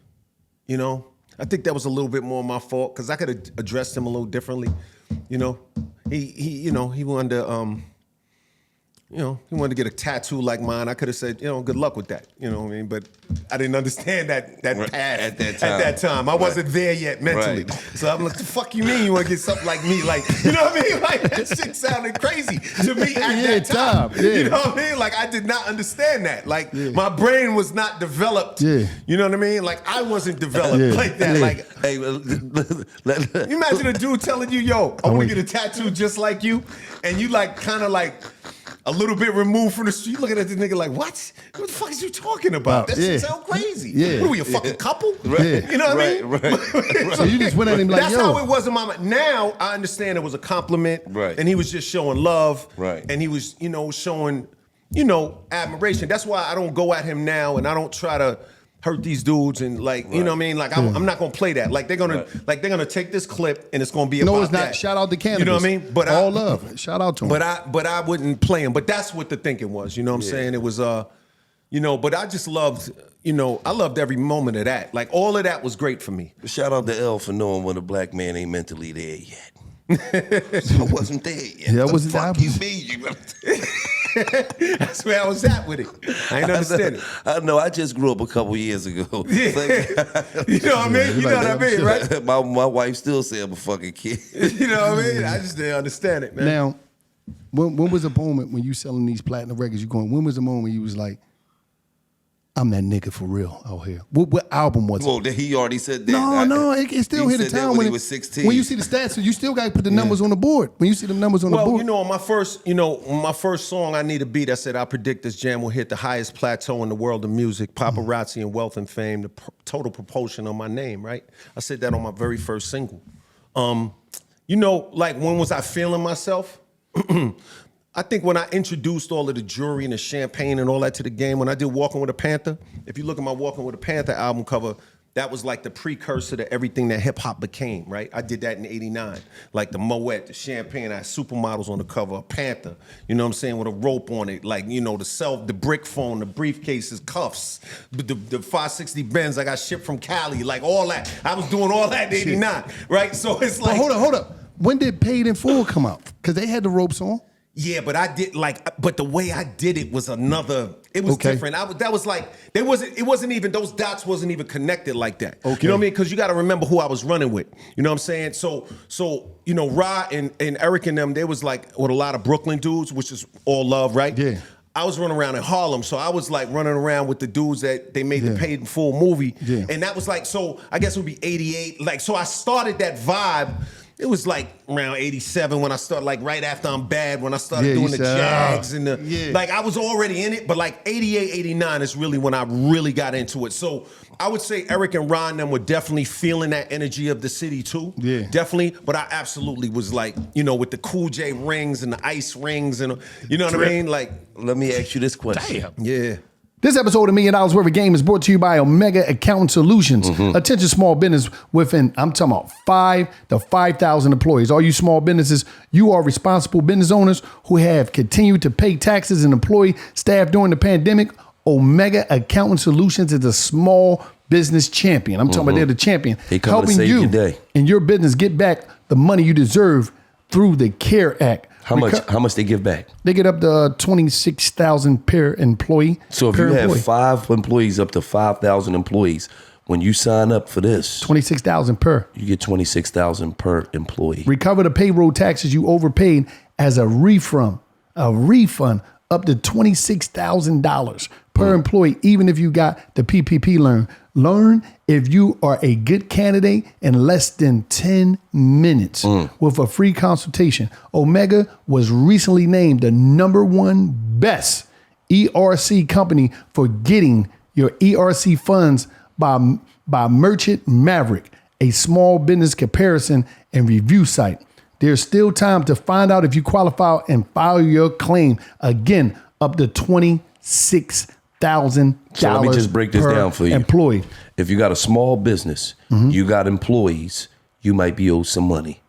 You know, I think that was a little bit more my fault because I could have addressed him a little differently. You know, he wanted to, he wanted to get a tattoo like mine. I could have said, good luck with that. You know what I mean? But I didn't understand that path at that time. I wasn't there yet mentally. Right. So I'm like, the fuck you mean you want to get something like me? Like, you know what I mean? Like, that shit sounded crazy to me at that time. You know what I mean? Like, I did not understand that. Like, my brain was not developed. You know what I mean? Like, I wasn't developed like that. Like, Hey, you imagine a dude telling you, yo, I want to get a tattoo just like you, and you like kind of like a little bit removed from the street, looking at this nigga like, what? What the fuck is you talking about? That shit sound crazy. What are we, a fucking couple? You know what I mean? Right. So you just went at him like, that's yo. how it was in my mind. Now I understand it was a compliment, and he was just showing love, and he was, showing, admiration. That's why I don't go at him now, and I don't try to hurt these dudes and like, you know what I mean? Like I'm not gonna play that. Like they're gonna take this clip and it's gonna be about No, it's not. that. Shout out to cannabis. You know what I mean? But all love. Shout out to him. But I wouldn't play him. But that's what the thinking was. You know what I'm saying? It was but I just loved, I loved every moment of that. Like all of that was great for me. Shout out to L for knowing when a black man ain't mentally there yet. I wasn't there yet. Yeah, I wasn't there. Fuck you mean? That's where I was at with it. I ain't understand it. I know. I just grew up a couple years ago. You know what I mean? You know what I mean, right? My wife still say I'm a fucking kid. You know what I mean? I just didn't understand it, man. Now, when was the moment when you selling these platinum records, when was the moment when you was like, I'm that nigga for real out here? What album was it? Well, he already said that. No, it still hit a time when he was 16. When you see the stats, so you still got to put the numbers on the board. When you see the numbers on the board. On my first song, I Need a Beat, I said, I predict this jam will hit the highest plateau in the world of music, paparazzi and wealth and fame, the total proportion on my name, right? I said that on my very first single. Like when was I feeling myself? I think when I introduced all of the jewelry and the champagne and all that to the game, when I did Walking with a Panther, if you look at my Walking with a Panther album cover, that was like the precursor to everything that hip hop became, right? I did that in '89. Like the Moet, the champagne, I had supermodels on the cover, a Panther, you know what I'm saying, with a rope on it, like, the brick phone, the briefcases, cuffs, the 560 Benz I got shipped from Cali, like all that. I was doing all that in '89, right? So it's like... But hold up. When did Paid in Full come out? Because they had the ropes on. Yeah, but I did but the way I did it was it was different. That was like, it wasn't even, those dots wasn't even connected like that. Okay. You know what I mean? Because you got to remember who I was running with. You know what I'm saying? So Ra and Eric and them, they was like with a lot of Brooklyn dudes, which is all love, right? Yeah. I was running around in Harlem, so I was like running around with the dudes that they made the Paid in Full movie. Yeah. And that was like, so I guess it would be 88. Like, so I started that vibe. It was like around 87 when I started, like right after I'm Bad, when I started doing the Jags and like I was already in it, but like 88, 89 is really when I really got into it. So I would say Eric and Ron and them were definitely feeling that energy of the city too. Yeah. Definitely. But I absolutely was like, with the Cool J rings and the ice rings and you know what I mean? Like, let me ask you this question. Damn. Yeah. This episode of $1 Million Worth of Game is brought to you by Omega Accounting Solutions. Attention small business within, I'm talking about 5 to 5,000 employees. All you small businesses, you are responsible business owners who have continued to pay taxes and employ staff during the pandemic. Omega Accounting Solutions is a small business champion. I'm talking about they're the champion. They come to save your day. And your business get back the money you deserve through the CARE Act. How much they give back? They get up to $26,000 per employee. So if you have 5 employees, up to 5,000 employees, when you sign up for this, $26,000 per. You get $26,000 per employee. Recover the payroll taxes you overpaid as a refund up to $26,000 per employee, even if you got the PPP loan. Learn if you are a good candidate in less than 10 minutes with a free consultation. Omega was recently named the #1 best ERC company for getting your ERC funds by Merchant Maverick, a small business comparison and review site. There's still time to find out if you qualify and file your claim. Again, up to $26,000. So let me just break this down for you. Employee. If you got a small business, you got employees, you might be owed some money.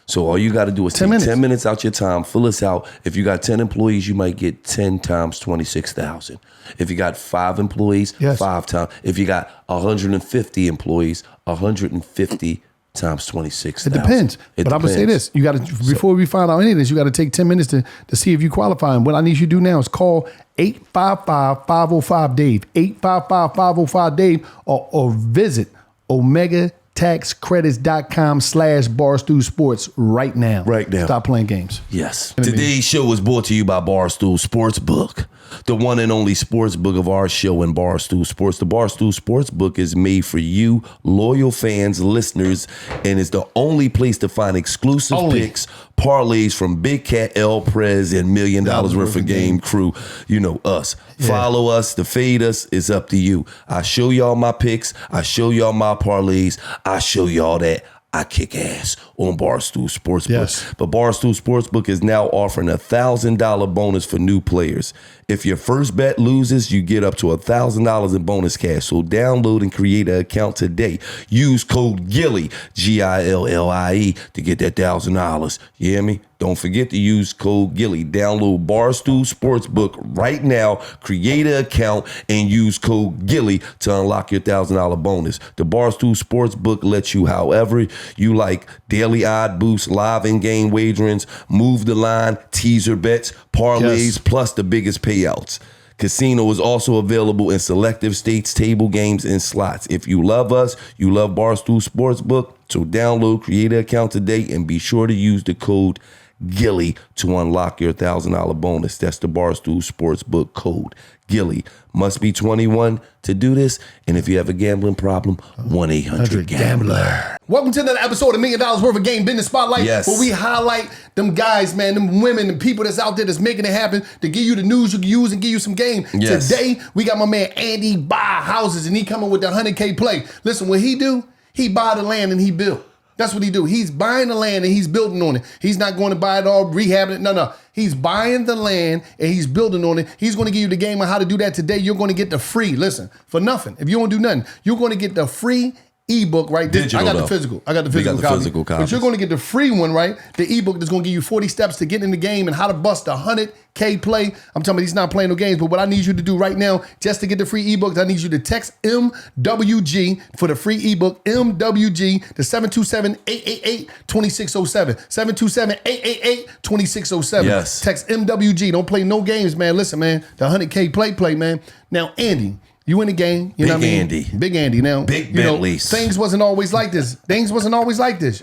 So all you got to do is 10 take minutes. 10 minutes out your time, fill this out. If you got 10 employees, you might get 10 times 26,000. If you got 5 employees, Yes. 5 times. If you got 150 employees, 150 times 26,000. It depends. It But I'm gonna say depends. this: you got to before we find out any of this, you got to take 10 minutes to see if you qualify. And what I need you to do now is call 855-505-DAVE, 855-505-DAVE, or visit OmegaTaxCredits.com/Barstool Sports right now. Right now. Stop playing games. Yes. Today's show is brought to you by Barstool Sportsbook, the one and only sportsbook of our show in Barstool Sports. The Barstool Sportsbook is made for you, loyal fans, listeners, and is the only place to find exclusive picks, parlays from Big Cat, El Prez, and $1 million worth of game crew. You know us. Yeah. Follow us, to fade us is up to you. I show y'all my picks. I show y'all my parlays. I show y'all that I kick ass on Barstool Sportsbook. Yes. But Barstool Sportsbook is now offering a $1,000 bonus for new players. If your first bet loses, you get up to $1,000 in bonus cash. So download and create an account today. Use code GILLIE, GILLIE, to get that $1,000. You hear me? Don't forget to use code GILLIE. Download Barstool Sportsbook right now, create an account, and use code GILLIE to unlock your $1,000 bonus. The Barstool Sportsbook lets you, however you like, daily odd boosts, live in-game wagerings, move the line, teaser bets, parlays, plus the biggest payouts. Casino is also available in selective states, table games, and slots. If you love us, you love Barstool Sportsbook, so download, create an account today, and be sure to use the code GILLIE to unlock your $1,000 bonus. That's the Barstool Sportsbook code. GILLIE. Must be 21 to do this. And if you have a gambling problem, 1-800-GAMBLER. Welcome to another episode of $1 Million Worth of Game Business Spotlight, where we highlight them guys, man, them women, them people that's out there that's making it happen to give you the news you can use and give you some game. Yes. Today, we got my man Andy buy houses, and he coming with the 100K play. Listen, what he do, he buy the land and he build. That's what he do. He's buying the land and he's building on it. He's not going to buy it all, rehabbing it. No. He's buying the land and he's building on it. He's going to give you the game on how to do that today. You're going to get the free, listen, for nothing. If you don't do nothing, you're going to get the free ebook, right? Digital, I got the physical. I got the physical copy. But you're going to get the free one, right? The ebook that's going to give you 40 steps to get in the game and how to bust a 100K play. I'm telling you, he's not playing no games, but what I need you to do right now, just to get the free ebook, I need you to text MWG for the free ebook, MWG, to 727-888-2607. 727-888-2607. Yes. Text MWG. Don't play no games, man. Listen, man, the 100K play, man. Now, Andy, you in the game, you know what I mean? Andy. Big Andy. Now, Big you know, Bentleys. things wasn't always like this.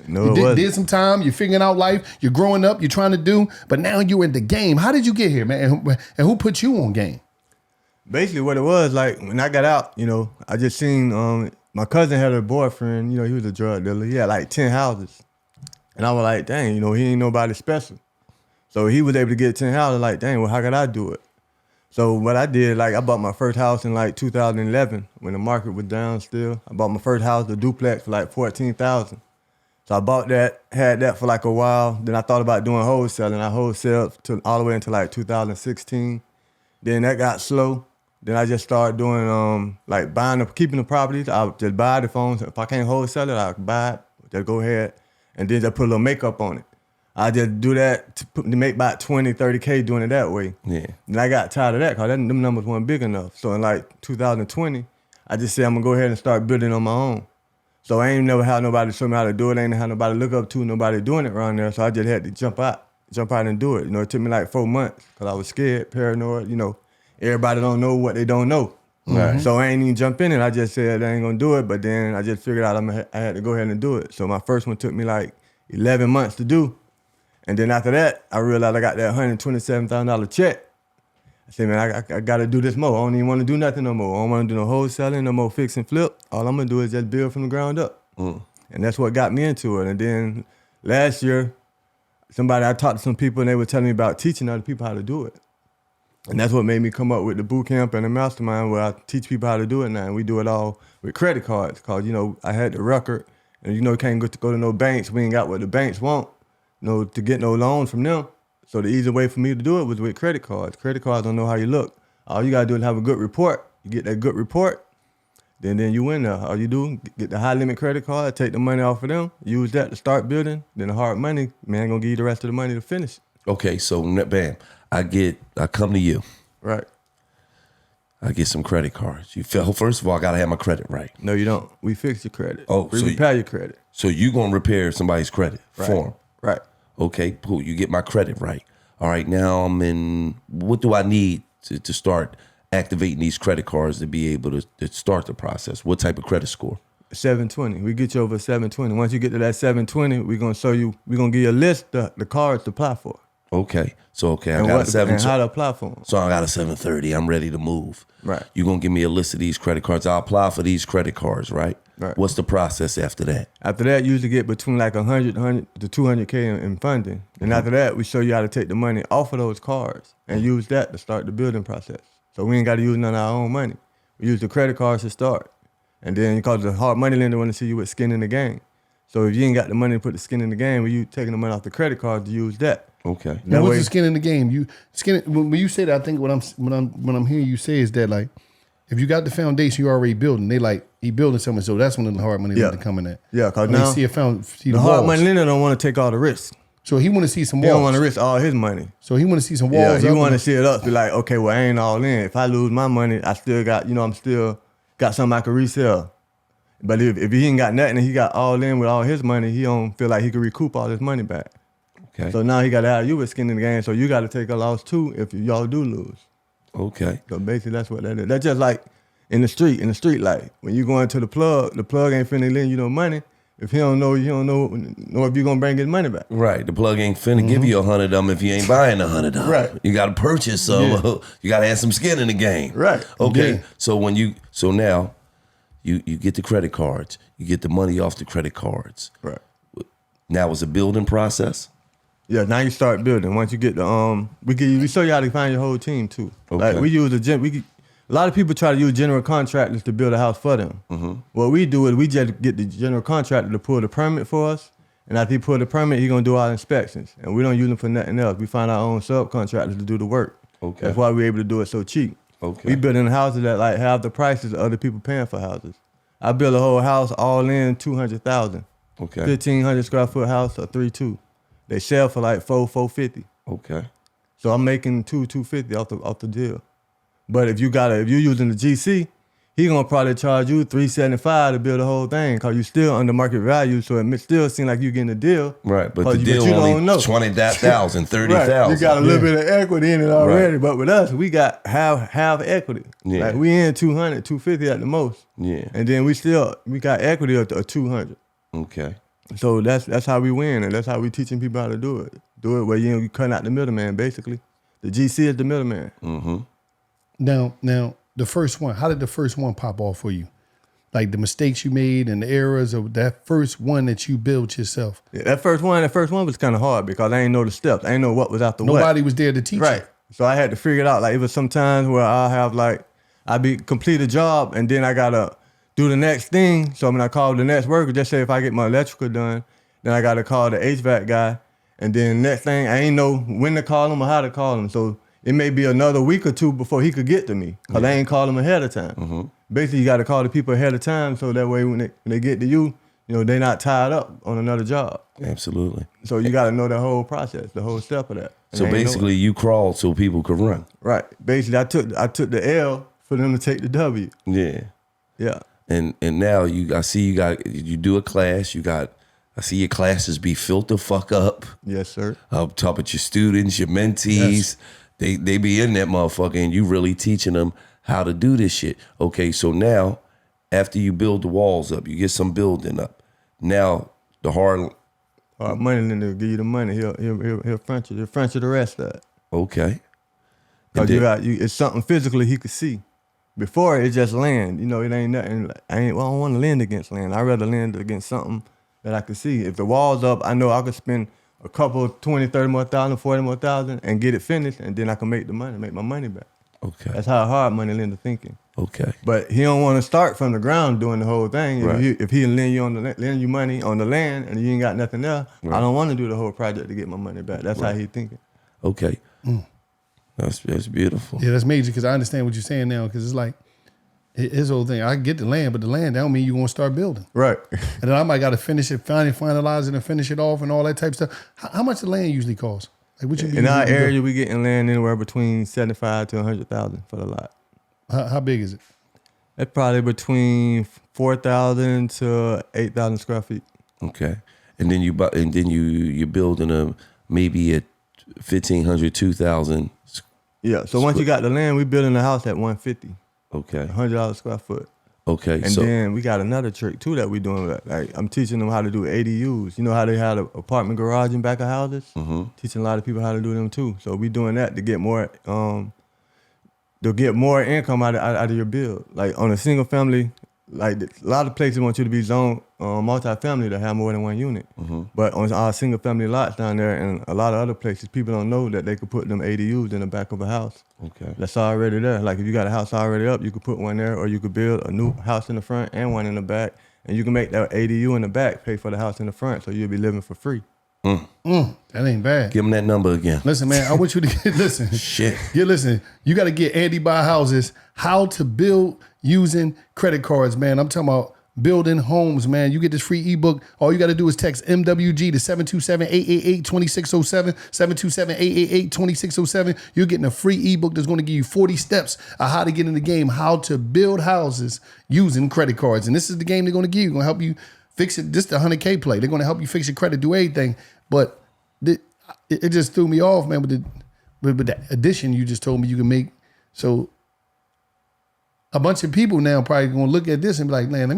No, You did some time, you're figuring out life, you're growing up, you're trying to do, but now you're in the game. How did you get here, man? And who put you on game? Basically what it was, like when I got out, you know, I just seen my cousin had a boyfriend, you know, he was a drug dealer. He had like 10 houses. And I was like, dang, you know, he ain't nobody special. So he was able to get 10 houses, like, dang, well, how could I do it? So what I did, like I bought my first house in like 2011 when the market was down still. I bought my first house, the duplex, for like $14,000. So I bought that, had that for like a while. Then I thought about doing wholesaling. I wholesaled all the way until like 2016. Then that got slow. Then I just started doing like keeping the properties. I would just buy the phones. If I can't wholesale it, I could buy it. Just go ahead and then just put a little makeup on it. I just do that to make about 20, 30K doing it that way. Yeah. And I got tired of that because them numbers weren't big enough. So in like 2020, I just said I'm gonna go ahead and start building on my own. So I ain't never had nobody show me how to do it. I ain't had nobody look up to, nobody doing it around there. So I just had to jump out and do it. You know, it took me like 4 months because I was scared, paranoid. You know, everybody don't know what they don't know. Right. So I ain't even jump in it. I just said I ain't gonna do it. But then I just figured out I had to go ahead and do it. So my first one took me like 11 months to do. And then after that, I realized I got that $127,000 check. I said, man, I got to do this more. I don't even want to do nothing no more. I don't want to do no wholesaling, no more fix and flip. All I'm going to do is just build from the ground up. And that's what got me into it. And then last year, I talked to some people and they were telling me about teaching other people how to do it. And that's what made me come up with the boot camp and the mastermind where I teach people how to do it now. And we do it all with credit cards because, you know, I had the record and, you know, can't go to no banks. We ain't got what the banks want. to get no loan from them. So the easy way for me to do it was with credit cards. Credit cards don't know how you look. All you gotta do is have a good report. You get that good report, then you win there. All you do, get the high limit credit card, take the money off of them, use that to start building. Then the hard money, man, gonna give you the rest of the money to finish. Okay, so bam, I come to you. Right. I get some credit cards. You feel, first of all, I gotta have my credit right. No, you don't. We fix your credit. Oh, we so repair your credit. So you gonna repair somebody's credit for 'em. Right. Okay, cool. You get my credit right. All right, now what do I need to start activating these credit cards to be able to start the process? What type of credit score? 720. We get you over 720. Once you get to that 720, we're gonna give you a list of the cards to apply for. Okay. So I And got a 720. and how to apply for them. So I got a 730. I'm ready to move. Right. You're going to give me a list of these credit cards. I'll apply for these credit cards, right? Right. What's the process after that? After that, you usually get between like 100 to 200K in funding. And after that, we show you how to take the money off of those cards and use that to start the building process. So we ain't got to use none of our own money. We use the credit cards to start. And then because the hard money lender want to see you with skin in the game. So if you ain't got the money to put the skin in the game, you taking the money off the credit card to use that. Okay. Now, what's the skin in the game? When you say that, I think what I'm hearing you say is that, like, if you got the foundation you already building, they like he building something, so that's when the hard money lender coming at. Yeah, because when now they see the the hard walls. money lender don't want to take all the risk. So he want to see some He walls. don't want to risk all his money. So he want to see some Yeah, walls. he up want to and- see it up. Be like, okay, well, I ain't all in. If I lose my money, I still got, I'm still got something I can resell. But if he ain't got nothing and he got all in with all his money, he don't feel like he can recoup all his money back. Okay. So now he got to have you with skin in the game. So you got to take a loss too if y'all do lose. Okay. So basically, that's what that is. That's just like in the street light. When you go into the plug ain't finna lend you no money. If he don't know if you're gonna bring his money back. Right. The plug ain't finna give you 100 of them if you ain't buying 100 of them. Right. You got to purchase some. Yeah. You got to have some skin in the game. Right. Okay. Yeah. So now you get the credit cards. You get the money off the credit cards. Right. Now it's a building process. Yeah, now you start building. Once you get the we show you how to find your whole team too. Okay. Like we use a lot of people try to use general contractors to build a house for them. Mm-hmm. What we do is we just get the general contractor to pull the permit for us, and after he pull the permit, he gonna do our inspections, and we don't use them for nothing else. We find our own subcontractors to do the work. Okay. That's why we're able to do it so cheap. Okay. We building houses that like have the prices of other people paying for houses. I built a whole house all in $200,000. Okay. 1,500 square foot house or 3.2. They sell for like $450. Okay. So I'm making $250 off the deal. But if you're using the GC, he gonna probably charge you $375 to build the whole thing because you still under market value. So it still seems like you getting a deal. Right, but the deal you only don't know. 20,000, 30,000. Right. You got a little bit of equity in it already. Right. But with us, we got half equity. Yeah. Like we in 200, 250 at the most. Yeah. And then we got equity of 200. Okay. So that's how we win, and that's how we teaching people how to do it. Do it where you cutting out the middleman, basically. The GC is the middleman. Mm-hmm. Now, the first one. How did the first one pop off for you? Like the mistakes you made and the errors of that first one that you built yourself. Yeah, that first one was kind of hard because I ain't know the steps. I ain't know what was after what. Nobody was there to teach Right. you. So I had to figure it out. Like it was sometimes where I complete a job and then I gotta do the next thing. So when I call the next worker, just say if I get my electrical done, then I gotta call the HVAC guy. And then next thing, I ain't know when to call him or how to call him. So it may be another week or two before he could get to me because I ain't call him ahead of time. Mm-hmm. Basically, you got to call the people ahead of time so that way when they get to you, they not tied up on another job. Absolutely. So you got to know the whole process, the whole step of that. And So I ain't know basically, it. you crawled so people could run. Right. Basically, I took the L for them to take the W. Yeah. Yeah. And now I see you do a class. I see your classes be filled the fuck up. Yes, sir. I'm talking about your students, your mentees. Yes. They be in that motherfucker, and you really teaching them how to do this shit. Okay, so now after you build the walls up, you get some building up. Now the hard Money lender give you the money. He'll front you. He'll front you the rest of it. okay. Cause And then- it's something physically he could see. Before it just land. It ain't nothing. Like, I don't want to lend against land. I'd rather lend against something that I could see. If the wall's up, I know I could spend a couple 20, 30 more thousand, 40 more thousand and get it finished, and then I can make the money, make my money back. Okay. That's how hard money lender thinking. Okay. But he don't want to start from the ground doing the whole thing. Right. If he lend you money on the land and you ain't got nothing there, Right. I don't want to do the whole project to get my money back. That's how he thinking. Okay. That's beautiful. Yeah, that's major because I understand what you're saying now because it's like his whole thing. I get the land, but the land that don't mean you're going to start building. Right. And then I might got to finish it, finalize it and finish it off and all that type of stuff. How much the land usually costs? Like what you be In our usually area, doing? we getting land anywhere between 75 to 100,000 for the lot. How big is it? That's probably between 4,000 to 8,000 square feet. Okay. And then you're building maybe a 1,500, 2,000. Yeah. So once you got the land, we building the house at 150, Okay. $100 square foot. Okay. And then we got another trick too that we doing. Like I'm teaching them how to do ADUs. You know how they had an apartment garage in back of houses? Mm-hmm. Teaching a lot of people how to do them too. So we doing that to get more income out of your build. Like on a single family, like a lot of places want you to be zoned multi-family to have more than one unit. Mm-hmm. But on our single family lots down there and a lot of other places, people don't know that they could put them ADUs in the back of a house. Okay. That's already there. Like if you got a house already up, you could put one there, or you could build a new house in the front and one in the back, and you can make that ADU in the back pay for the house in the front, so you'll be living for free. That ain't bad. Give them that number again. Listen, man, I want you to listen. Shit. Listen. You got to get Andy Buy Houses, how to build using credit cards, man. I'm talking about building homes, man. You get this free ebook. All you got to do is text MWG to 727-888-2607, 727-888-2607. You're getting a free ebook that's going to give you 40 steps of how to get in the game, how to build houses using credit cards. And this is the game they're going to give you. Going to help you fix it. This is the 100K play. They're going to help you fix your credit, do everything. But it just threw me off, man, with the addition you just told me you can make. So a bunch of people now probably going to look at this and be like, man,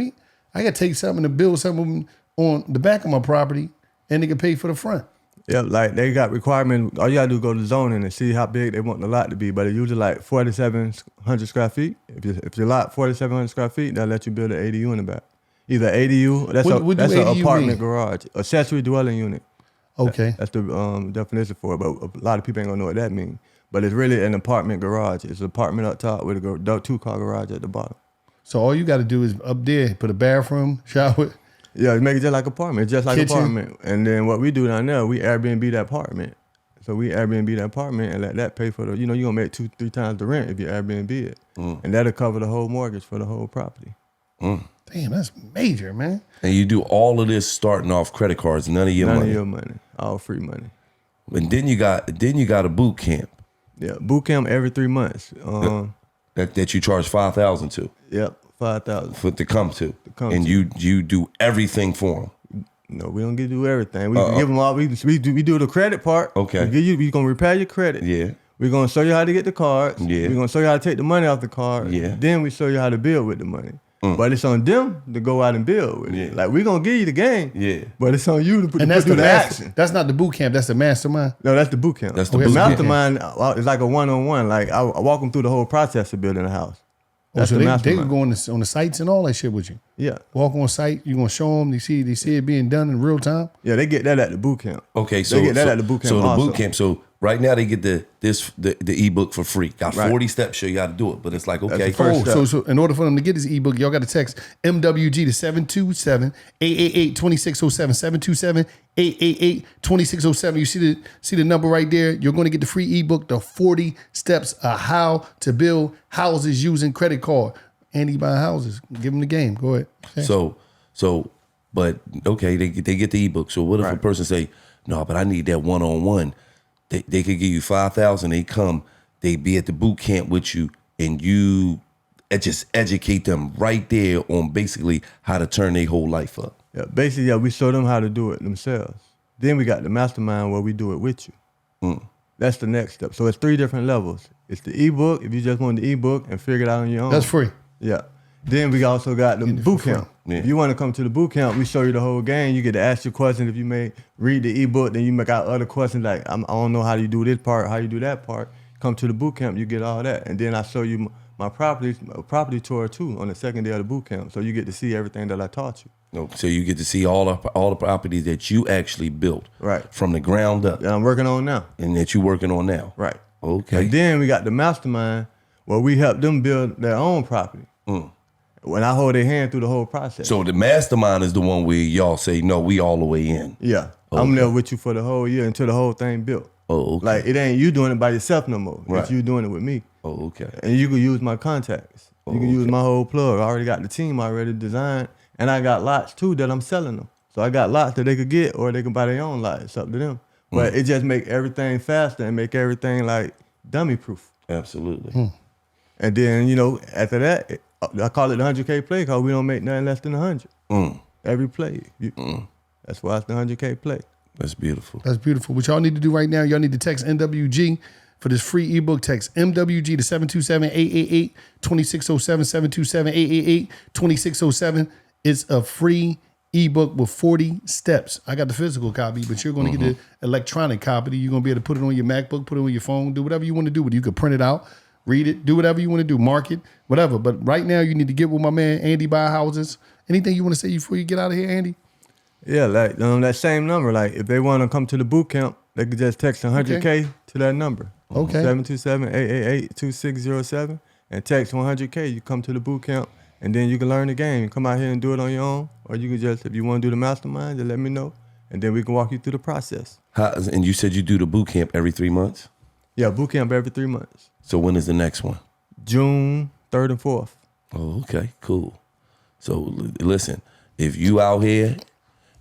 I got to take something to build something on the back of my property and they can pay for the front. Yeah, like they got requirements. All you got to do is go to zoning and see how big they want the lot to be. But it's usually like 4,700 square feet. If your lot 4,700 square feet, they'll let you build an ADU in the back. Either ADU, that's an ADU apartment mean? garage, accessory dwelling unit. Okay. That's the definition for it, but a lot of people ain't gonna know what that means. But it's really an apartment garage. It's an apartment up top with a 2-car garage at the bottom. So all you got to do is up there, put a bathroom, shower. Yeah, make it just like apartment, just like Kitchen. apartment. And then what we do down there, we Airbnb that apartment. So we Airbnb that apartment and let that pay for you're gonna make 2-3 times the rent if you Airbnb it. And that'll cover the whole mortgage for the whole property. Damn, that's major, man. And you do all of this starting off credit cards, none of your None money. of your money, all free money. And then you got a boot camp Yeah, boot camp every 3 months. that you charge $5,000 to. Yep, 5,000. To come to. come And to. you do everything for them. No, we don't get to do everything. We give them all. We do the credit part. Okay. We gonna repair your credit. Yeah. We're gonna show you how to get the cards. Yeah. We're gonna show you how to take the money off the card. Yeah. Then we show you how to build with the money. But it's on them to go out and build with it. Like we're gonna give you the game. Yeah. But it's on you to put And that's do the the action. That's not the boot camp. That's the mastermind. No, that's the boot camp. That's the Okay, boot camp. mastermind is like a one-on-one. Like I walk them through the whole process of building a house. That's so the they mastermind. can go on the sites and all that shit with you. Yeah. Walk on site. You gonna show them. They see it being done in real time. Yeah, they get that at the boot camp. Okay, so they get that at the boot camp. So the also. boot camp. So right now they get the ebook for free. Got Right. 40 steps. Show you how to do it. But it's like, okay, the first step. So in order for them to get this ebook, y'all got to text MWG to 727-888-2607, 727-888-2607. You see the number right there. You're going to get the free ebook, the 40 steps of how to build houses using credit card. Andy Buy Houses. Give them the game. Go ahead. Okay. But okay, they get the ebook. So what if a person say, no, but I need that one-on-one? They could give you $5,000. They come, they be at the boot camp with you, and you just educate them right there on basically how to turn their whole life up. Yeah, basically, we show them how to do it themselves. Then we got the mastermind where we do it with you. That's the next step. So it's 3 different levels. It's the ebook, if you just want the ebook and figure it out on your own. That's free. Yeah. Then we also got the boot camp. Yeah. If you want to come to the boot camp, we show you the whole game. You get to ask your questions. If you may read the ebook, then you make out other questions like, I don't know how you do this part, how you do that part. Come to the boot camp, you get all that. And then I show you my property tour too on the second day of the boot camp. So you get to see everything that I taught you. So you get to see all the properties that you actually built, Right. from the ground up, That I'm working on now. and that you're working on now. Right. Okay. And then we got the mastermind Well, we help them build their own property. When I hold their hand through the whole process. So the mastermind is the one where y'all say, no, we all the way in. Yeah. Okay. I'm there with you for the whole year until the whole thing built. Oh, okay. Like, it ain't you doing it by yourself no more. Right. It's you doing it with me. Oh, okay. And you can use my contacts. You can use my whole plug. I already got the team already designed. And I got lots, too, that I'm selling them. So I got lots that they could get or they can buy their own lots. It's up to them. But it just make everything faster and make everything, like, dummy-proof. Absolutely. And then, you know, after that, I call it the 100K play because we don't make nothing less than 100. Every play. That's why it's the 100K play. That's beautiful. That's beautiful. What y'all need to do right now, y'all need to text MWG for this free ebook. Text MWG to 727-888-2607, 727-888-2607. It's a free ebook with 40 steps. I got the physical copy, but you're going to get the electronic copy. You're going to be able to put it on your MacBook, put it on your phone, do whatever you want to do with it. You could print it out, read it, do whatever you want to do, mark it, whatever. But right now, you need to get with my man, Andy Buy Houses. Anything you want to say before you get out of here, Andy? Yeah, like that same number. Like if they want to come to the boot camp, they could just text 100K to that number. Okay. 727-888-2607 and text 100K. You come to the boot camp and then you can learn the game. Come out here and do it on your own. Or you can just, if you want to do the mastermind, just let me know. And then we can walk you through the process. And you said you do the boot camp every 3 months? Yeah, boot camp every 3 months. So when is the next one? June 3rd and 4th. Oh, okay, cool. So listen, if you out here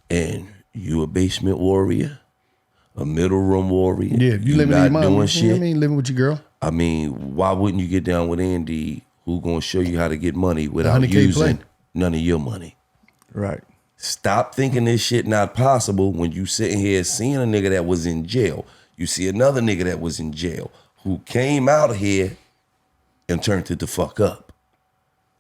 and you a basement warrior, a middle room warrior, Yeah, you living not with your mom. doing shit. I mean, living with your girl. I mean, why wouldn't you get down with Andy, who gonna show you how to get money without 100K using play. none of your money? Right. Stop thinking this shit not possible when you sitting here seeing a nigga that was in jail. You see another nigga that was in jail who came out of here and turned it the fuck up.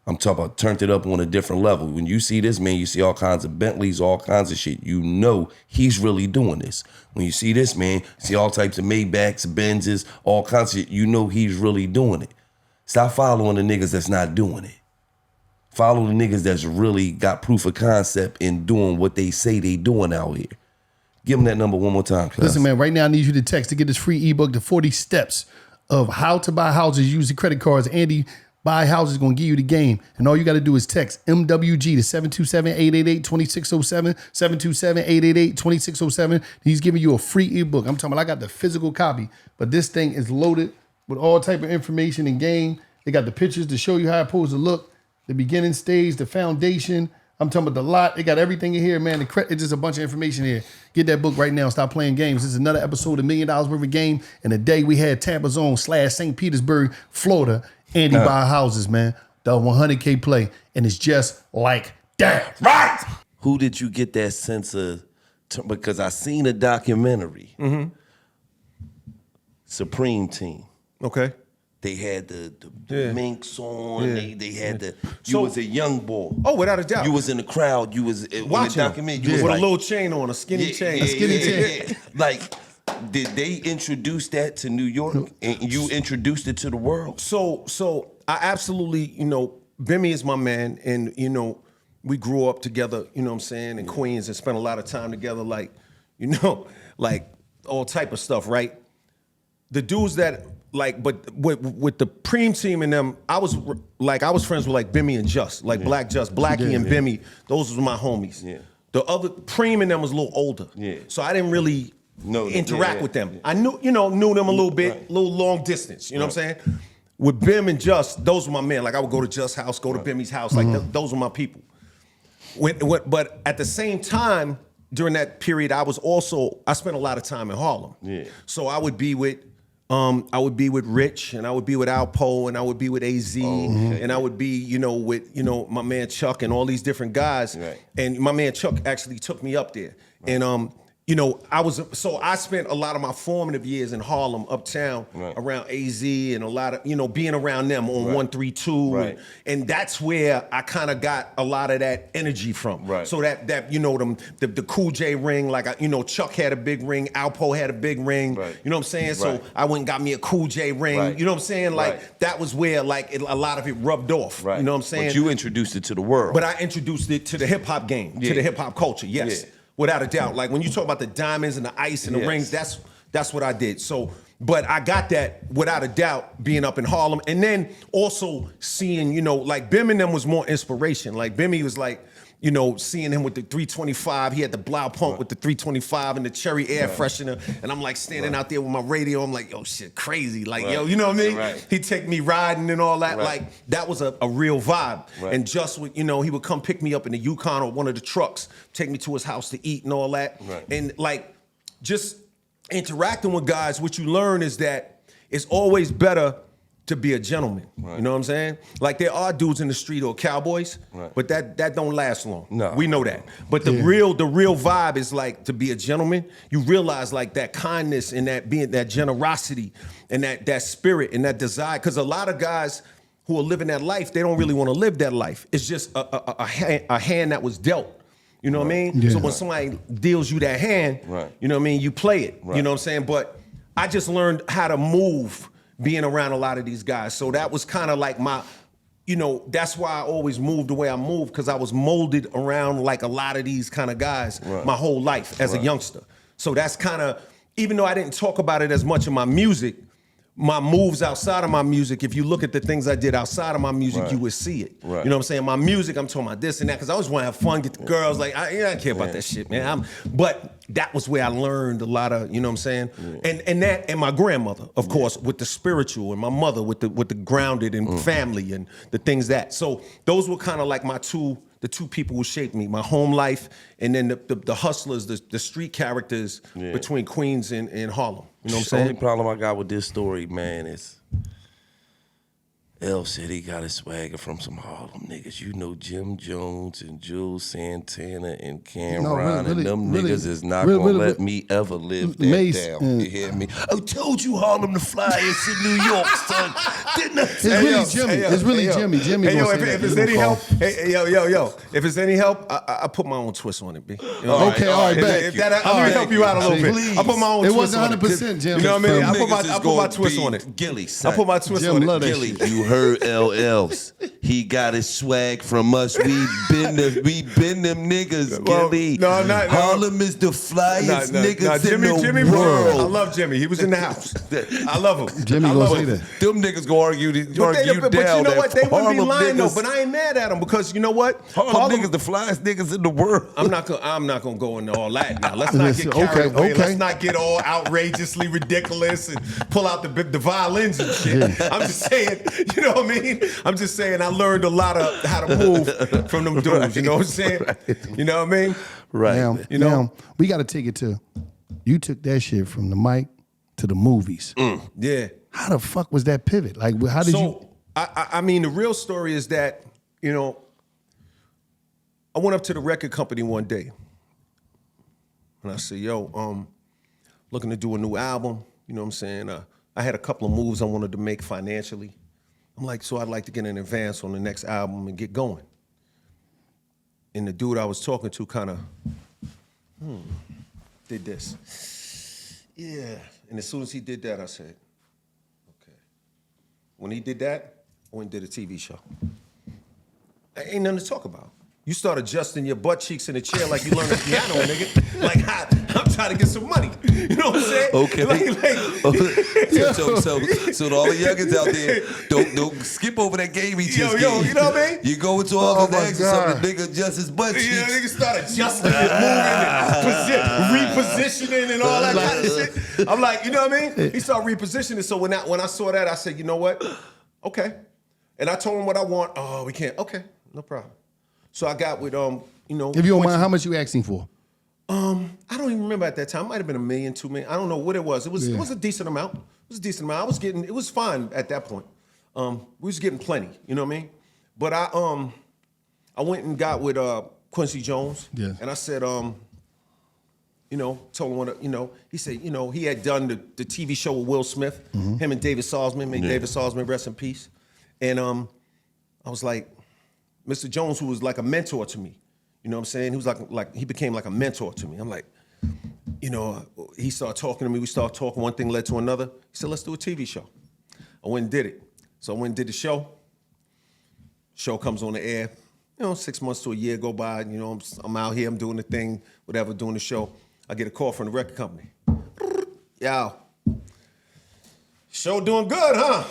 I'm talking about turned it up on a different level. When you see this man, you see all kinds of Bentleys, all kinds of shit. You know he's really doing this. When you see this man, see all types of Maybachs, Benzes, all kinds of shit. You know he's really doing it. Stop following the niggas that's not doing it. Follow the niggas that's really got proof of concept in doing what they say they doing out here. Give them that number one more time, cuz. Listen, man, right now I need you to text to get this free ebook, the 40 steps of how to buy houses using credit cards. Andy Buy Houses is going to give you the game. And all you got to do is text MWG to 727-888-2607, 727-888-2607. He's giving you a free ebook. I'm talking about I got the physical copy, but this thing is loaded with all type of information and game. They got the pictures to show you how it's supposed to look, the beginning stage, the foundation. I'm talking about the lot. They got everything in here, man. It's just a bunch of information here. Get that book right now. Stop playing games. This is another episode of $1 Million Worth of Game. And the day we had Tampa's own / St. Petersburg, Florida, Andy Buy Houses, man. The 100K play. And it's just like that. Right. Who did you get that sense of? Because I seen a documentary. Supreme Team. Okay. They had the Yeah. minks on. Yeah. They had the. You So- was a young boy. Oh, without a doubt. You was in the crowd. You was in the watching documentary. him. You was with like, a little chain on, a skinny chain. yeah. Like, did they introduce that to New York and you introduced it to the world? So I absolutely, Bimmy is my man, and we grew up together, you know what I'm saying, in Queens and spent a lot of time together, like all type of stuff, right? The dudes that but with the Preem team and them, I was friends with like Bimmy and Just, like Black Just, Blackie and Bimmy. Those were my homies. Yeah. The other Preem and them was a little older. Yeah. So I didn't really interact with them. I knew them a little bit, a little long distance. You know what I'm saying? With Bim and Just, those were my men. Like I would go to Just's house, go to Bimmy's house. Like those were my people. But at the same time, during that period, I spent a lot of time in Harlem. Yeah. So I would be with Rich, and I would be with Alpo, and I would be with AZ, and I would be, with my man Chuck and all these different guys. Right. And my man Chuck actually took me up there. Right. And I spent a lot of my formative years in Harlem, uptown, around AZ, and a lot of, being around them on 132. Right. And that's where I kind of got a lot of that energy from. Right. So that the Cool J ring, like, Chuck had a big ring, Alpo had a big ring. Right. You know what I'm saying? So I went and got me a Cool J ring. Right. You know what I'm saying? Like, that was where, a lot of it rubbed off. Right. You know what I'm saying? But you introduced it to the world. But I introduced it to the hip-hop game, to the hip-hop culture, yes. Yeah. Without a doubt. Like when you talk about the diamonds and the ice and the rings, that's what I did. So But I got that without a doubt being up in Harlem. And then also seeing, you know, like Bim and them was more inspiration. Like Bimmy was like, you know, seeing him with the 325, he had the Blau pump with the 325 and the cherry air freshener. And I'm like standing out there with my radio. I'm like, yo, shit, crazy. Like, yo, you know what I mean? Right. He'd take me riding and all that. Like, that was a real vibe. And just with, you know, he would come pick me up in the Yukon or one of the trucks, take me to his house to eat and all that. And like, just interacting with guys, what you learn is that it's always better to be a gentleman. You know what I'm saying? Like there are dudes in the street or cowboys, but that don't last long. No. We know that. But the real vibe is like to be a gentleman. You realize like that kindness and that being that generosity and that spirit and that desire. Because a lot of guys who are living that life, they don't really want to live that life. It's just a hand that was dealt. You know what I mean? Yeah. So when somebody deals you that hand, you know what I mean, you play it. You know what I'm saying? But I just learned how to move being around a lot of these guys. So that was kind of like my, you know, that's why I always moved the way I moved, because I was molded around like a lot of these kind of guys my whole life as a youngster. So that's kind of, even though I didn't talk about it as much in my music, my moves outside of my music, if you look at the things I did outside of my music, you would see it. You know what I'm saying? My music, I'm talking about this and that, because I always want to have fun, get the girls, like, I don't care about that shit, man. But that was where I learned a lot of, you know what I'm saying? And my grandmother, of course, with the spiritual, and my mother with the grounded and family and the things that. So those were kind of like the two people who shaped me, my home life, and then the hustlers, the street characters between Queens and Harlem. You know what I'm saying? The only problem I got with this story, man, is L said he got his swagger from some Harlem niggas. You know Jim Jones and Jules Santana and Cameron and them niggas is not gonna let me ever live that Mace down. You hear me? I told you Harlem the flyest in New York, son. Didn't I? It's really Jimmy. It's really Jimmy. Jimmy Hey, yo, gonna say if that. it's any help, hey, yo. If it's any help, I put my own twist on it, B. You know, Okay, all right, bet. If that, let me help you out a little bit. Please. I put my own It twist wasn't on it. 100%, Jim. You know what I mean? I Niggas put my is twist gonna on it. Gilly, I son. put my twist Jim on love it. that Gilly, shit. you heard LLs. He got his swag from us. We been them niggas, Gilly. No, I'm not. Harlem is the flyest niggas Jimmy, in the Jimmy, world. I love Jimmy. He was in the house. I love him. Jimmy I gonna love say him. that. Them niggas gonna argue But down you know what? They wouldn't be Harlem lying though. niggas- But I ain't mad at them because you know what? Harlem niggas the flyest niggas in the world. I'm not gonna go into all that now. Let's not get carried away. Let's not get all outrageously ridiculous and pull out the violins and shit. I'm just saying, you know what I mean? I'm just saying I learned a lot of how to move from them dudes. You know what I'm saying? You know what I mean? Right. Now, You know? now, we got to take it to, you took that shit from the mic to the movies. Yeah. How the fuck was that pivot? Like, how did you? So I mean, the real story is that, you know, I went up to the record company one day and I said, yo, looking to do a new album. You know what I'm saying? I had a couple of moves I wanted to make financially. I'm like, so I'd like to get an advance on the next album and get going. And the dude I was talking to kind of did this. Yeah. And as soon as he did that, I said, okay. When he did that, I went and did a TV show. Ain't nothing to talk about. You start adjusting your butt cheeks in the chair like you learned the piano, nigga. Like, I'm trying to get some money. You know what I'm saying? Okay. Like, So to all the youngins out there, don't skip over that game he just yo, gave. you know what I mean? You go into all Oh the my next or something, God. nigga adjust his butt You know, cheeks. niggas start adjusting and moving and repositioning and all that kind of shit. I'm like, you know what I mean? He started repositioning. So when I saw that, I said, you know what? Okay. And I told him what I want. Oh, we can't. Okay, no problem. So I got with you know. If you don't mind, how much you asking for? I don't even remember at that time. It might have been $1 million, $2 million. I don't know what it was. It was a decent amount. It was a decent amount. It was fine at that point. We was getting plenty. You know what I mean? But I went and got with Quincy Jones. Yeah. And I said, you know, told him what, you know, he said, you know, he had done the TV show with Will Smith, him and David Salzman, may David Salzman rest in peace. And I was like, Mr. Jones, who was like a mentor to me, you know what I'm saying? He was like he became like a mentor to me. I'm like, you know, he started talking to me. We started talking. One thing led to another. He said, let's do a TV show. I went and did it. So I went and did the show. Show comes on the air. You know, 6 months to a year go by. You know, I'm out here. I'm doing the thing, whatever, doing the show. I get a call from the record company. Yo, Show doing good, huh?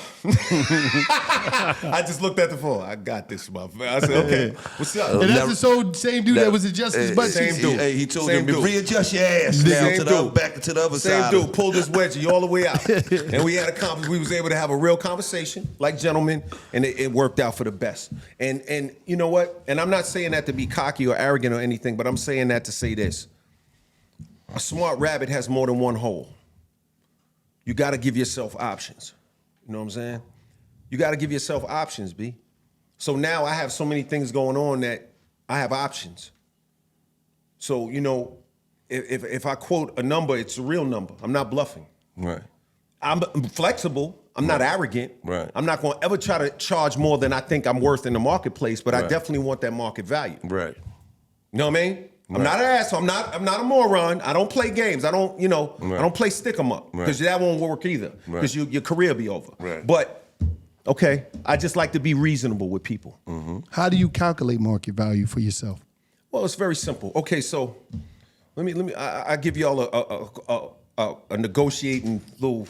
I just looked at the phone. I got this, motherfucker. I said, okay, what's up? And that's the same dude that was adjusting his butt same cheeks. dude. Hey, he told Same him to dude. readjust your ass now Same to the dude. back to the other Same side. dude pulled his wedgie all the way out. And we had a conversation. We was able to have a real conversation like gentlemen, and it worked out for the best. And you know what? And I'm not saying that to be cocky or arrogant or anything, but I'm saying that to say this. A smart rabbit has more than one hole. You got to give yourself options. You know what I'm saying? You got to give yourself options, B. So now I have so many things going on that I have options. So, you know, if I quote a number, it's a real number. I'm not bluffing. Right. I'm flexible. I'm not arrogant. Right. I'm not going to ever try to charge more than I think I'm worth in the marketplace, but I Right. definitely want that market value. Right. You know what I mean? I'm not an asshole. I'm not a moron. I don't play games. I don't, I don't play stick 'em up because that won't work either because your career be over. Right. But, okay, I just like to be reasonable with people. How do you calculate market value for yourself? Well, it's very simple. Okay, so I give y'all a negotiating little.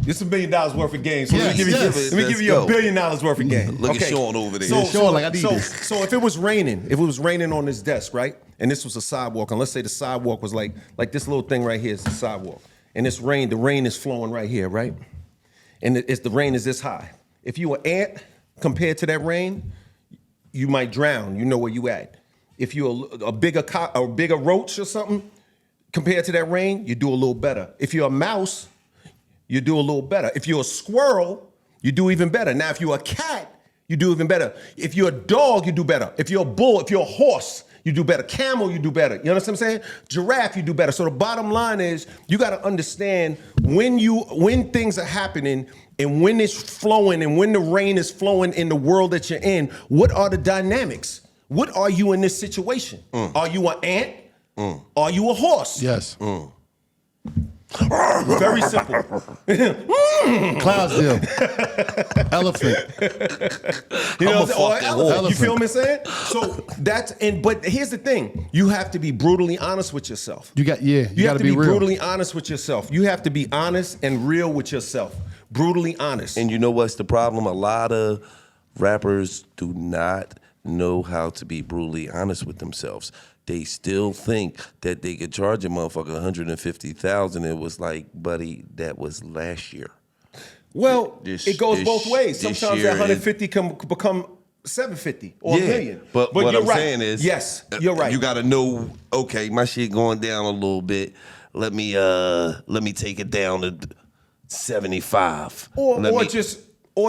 It's $1 million worth of games. So Yes, yes. let me give you $1 billion worth of games. Look at Sean over there. Sean, like, I need this. So if it was raining on this desk, right? And this was a sidewalk, and let's say the sidewalk was like this little thing right here is the sidewalk. And the rain is flowing right here, right? And the rain is this high. If you an ant compared to that rain, you might drown. You know where you at. If you're a bigger roach or something, compared to that rain, you do a little better. If you're a mouse, you do a little better. If you're a squirrel, you do even better. Now, if you're a cat, you do even better. If you're a dog, you do better. If you're a bull, if you're a horse, you do better. Camel, you do better. You understand what I'm saying? Giraffe, you do better. So the bottom line is you got to understand when things are happening and when it's flowing and when the rain is flowing in the world that you're in, what are the dynamics? What are you in this situation? Are you an ant? Are you a horse? Yes. Very simple. Clydesdale. Elephant. You know, I'm a fucking elephant. You feel elephant. me saying? So but here's the thing. You have to be brutally honest with yourself. You got to have to be be real. brutally honest with yourself. You have to be honest and real with yourself. Brutally honest. And you know what's the problem? A lot of rappers do not know how to be brutally honest with themselves. They still think that they could charge a motherfucker $150,000. It was like, buddy, that was last year. Well, This- it goes this- both ways. this Sometimes year that 150 can become 750 or a million. But what you're I'm right. saying is, yes, you're right. You got to know, okay, my shit going down a little bit. Let me take it down to 75. Or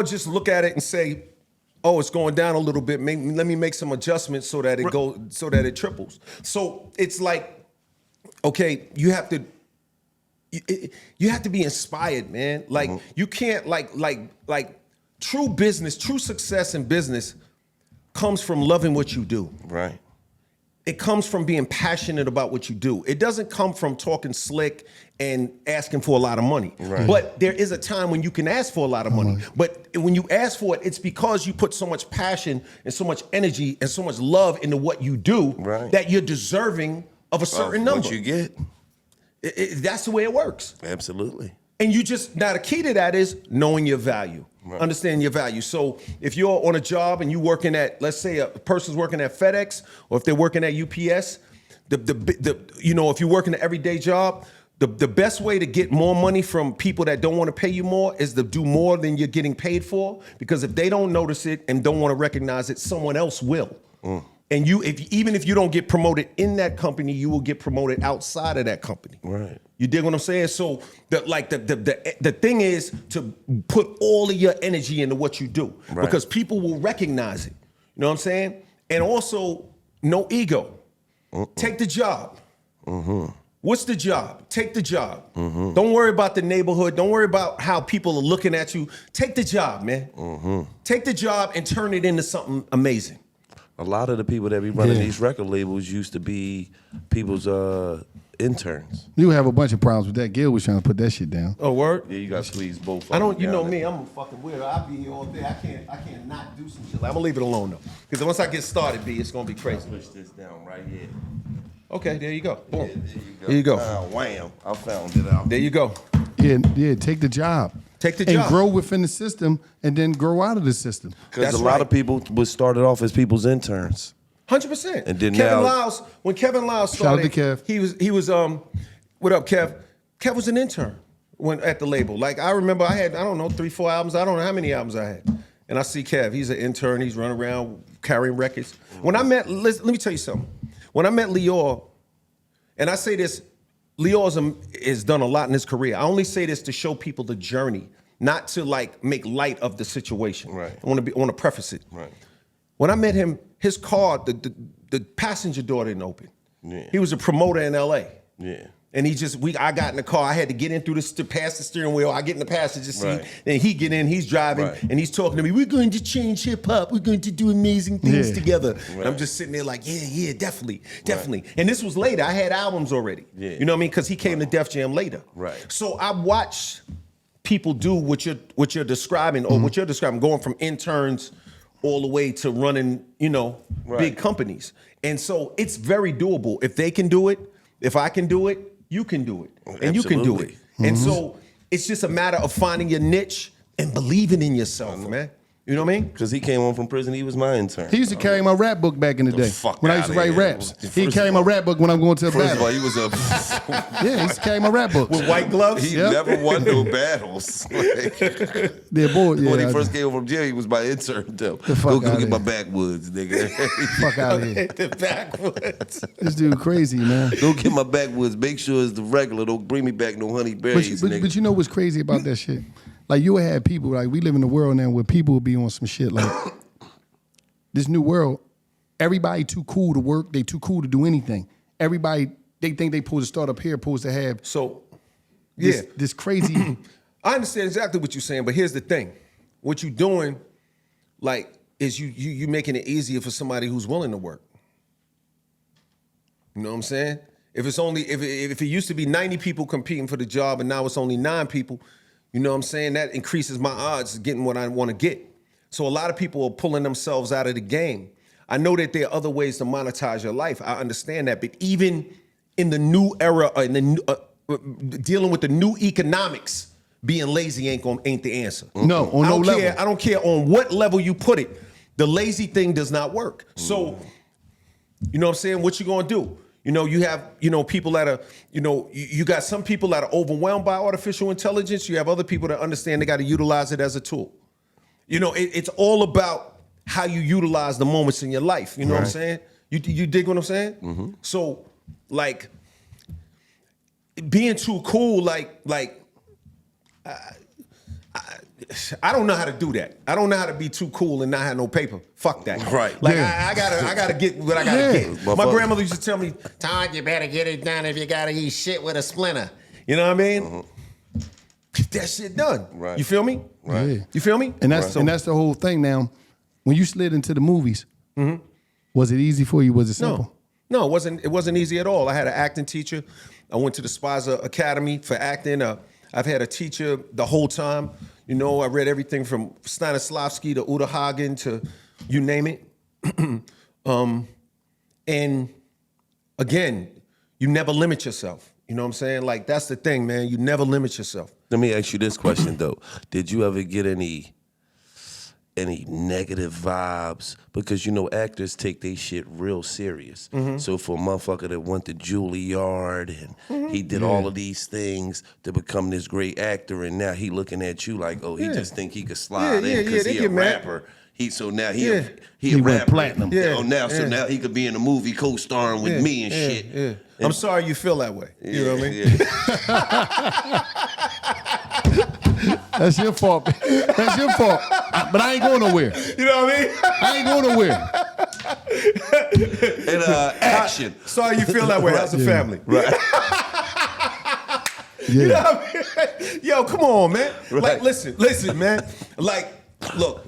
just look at it and say, oh, it's going down a little bit. Let me make some adjustments so that it triples. So it's like, okay, you have to be inspired, man. Like you can't like true business, true success in business comes from loving what you do. Right. It comes from being passionate about what you do. It doesn't come from talking slick and asking for a lot of money. Right. But there is a time when you can ask for a lot of money. But when you ask for it, it's because you put so much passion and so much energy and so much love into what you do that you're deserving of a certain number. What you get. That's the way it works. Absolutely. And now the key to that is knowing your value. Right. Understanding your value. So if you're on a job and you working at, let's say a person's working at FedEx, or if they're working at UPS, if you're working an everyday job, the best way to get more money from people that don't want to pay you more is to do more than you're getting paid for. Because if they don't notice it and don't want to recognize it, someone else will. And even if you don't get promoted in that company, you will get promoted outside of that company. Right. You dig what I'm saying? So the thing is to put all of your energy into what you do because people will recognize it. You know what I'm saying? And also, no ego. Take the job. What's the job? Take the job. Don't worry about the neighborhood. Don't worry about how people are looking at you. Take the job, man. Take the job and turn it into something amazing. A lot of the people that be running these record labels used to be people's interns. You have a bunch of problems with that. Gil was trying to put that shit down. Oh, word? Yeah, you got to squeeze both. I don't. You know me. I'm a fucking weirdo. I'll be here all day. I can't not do some shit. I'm gonna leave it alone though, because once I get started, it's gonna be crazy. Push this down right here. Okay, there you go. Boom. Yeah, there you go. There you go. Wham! I found it out. There you go. Yeah, take the job. Take the and job. grow within the system, and then grow out of the system. Because That's a lot right. of people was started off as people's interns. 100%. And then Kevin now- Lyles, when Kevin Lyles Shout out started, to Kev. he was what up, Kev? Kev was an intern when at the label. Like I remember I had, I don't know, 3-4 albums. I don't know how many albums I had. And I see Kev, he's an intern, he's running around carrying records. When I met, let me tell you something. When I met Lior, and I say this, Lior has done a lot in his career. I only say this to show people the journey, not to like make light of the situation. Right. I want to preface it. Right. When I met him, his car, the passenger door didn't open. Yeah. He was a promoter in LA. Yeah. And I got in the car. I had to get in through past the steering wheel. I get in the passenger seat. Right. Then he get in. He's driving, Right. and he's talking to me. We're going to change hip hop. We're going to do amazing things Yeah. together. Right. And I'm just sitting there like, yeah, definitely. And this was later. I had albums already. Yeah. You know what I mean? Because he came to Def Jam later. Right. So I watched people do what you're describing, or what you're describing, going from interns all the way to running, Right. big companies. And so it's very doable. If they can do it, if I can do it, you can do it. And you can do it. Absolutely. And so it's just a matter of finding your niche and believing in yourself, man. You know what I mean? Because he came home from prison, he was my intern. He used to carry my rap book back in the day. fuck When I used to outta write here. raps. First He'd of carry my all- rap book when I'm going to a First of all, battle. he was a Yeah, he used to carry my rap book. With white gloves? he Yep. never won no battles. Like, Yeah, boy, yeah. when he I- first came home from jail, he was my intern. Though. fuck Go outta get my here. backwoods, nigga. fuck out of here. The backwoods. This dude crazy, man. Go get my backwoods. Make sure it's the regular. Don't bring me back no honey berries, nigga. But you know what's crazy about that shit? Like you had people, like we live in a world now where people will be on some shit like this new world, everybody too cool to work, they too cool to do anything. Everybody, they think they supposed to start up here, supposed to have So, this, yeah. this crazy I understand exactly what you're saying, but here's the thing. What you're doing, like, is you making it easier for somebody who's willing to work. You know what I'm saying? If it's only if it used to be 90 people competing for the job and now it's only 9 people, you know what I'm saying? That increases my odds of getting what I want to get. So a lot of people are pulling themselves out of the game. I know that there are other ways to monetize your life. I understand that, but even in the new era, in the dealing with the new economics, being lazy ain't the answer. No, on I no don't level. care. I don't care on what level you put it. The lazy thing does not work. So, you know what I'm saying? What you gonna do? You know, you have, people that are, you got some people that are overwhelmed by artificial intelligence. You have other people that understand they got to utilize it as a tool. It's all about how you utilize the moments in your life. You know what I'm saying? You dig what I'm saying? Mm-hmm. So, like, being too cool, I don't know how to do that. I don't know how to be too cool and not have no paper. Fuck that. Right. Like Yeah. I gotta get what I gotta Yeah. get. My Motherfucker. grandmother used to tell me, Todd, you better get it done if you gotta eat shit with a splinter. You know what I mean? Get that shit done. Right. You feel me? Right. Yeah. You feel me? And that's the whole thing now. When you slid into the movies, was it easy for you? Was it simple? No, it wasn't easy at all. I had an acting teacher. I went to the Spaza Academy for acting. I've had a teacher the whole time. I read everything from Stanislavski to Uta Hagen to you name it. And again, you never limit yourself. You know what I'm saying? Like, that's the thing, man. You never limit yourself. Let me ask you this question though: did you ever get any negative vibes? Because actors take their shit real serious. So for a motherfucker that went to Juilliard and he did all of these things to become this great actor, and now he looking at you like, he just think he could slide in because they he a get mad. rapper. So now He a went rapper. platinum. Yeah. So now he could be in a movie co-starring with me and shit. Yeah. I'm sorry you feel that way. You know what I mean? That's your fault. That's your fault. But I ain't going nowhere. You know what I mean? I ain't going nowhere. And action. Sorry you feel that way. How's the family? Right. You know what I mean? Yo, come on, man. Right. Like, listen, man. Like, look,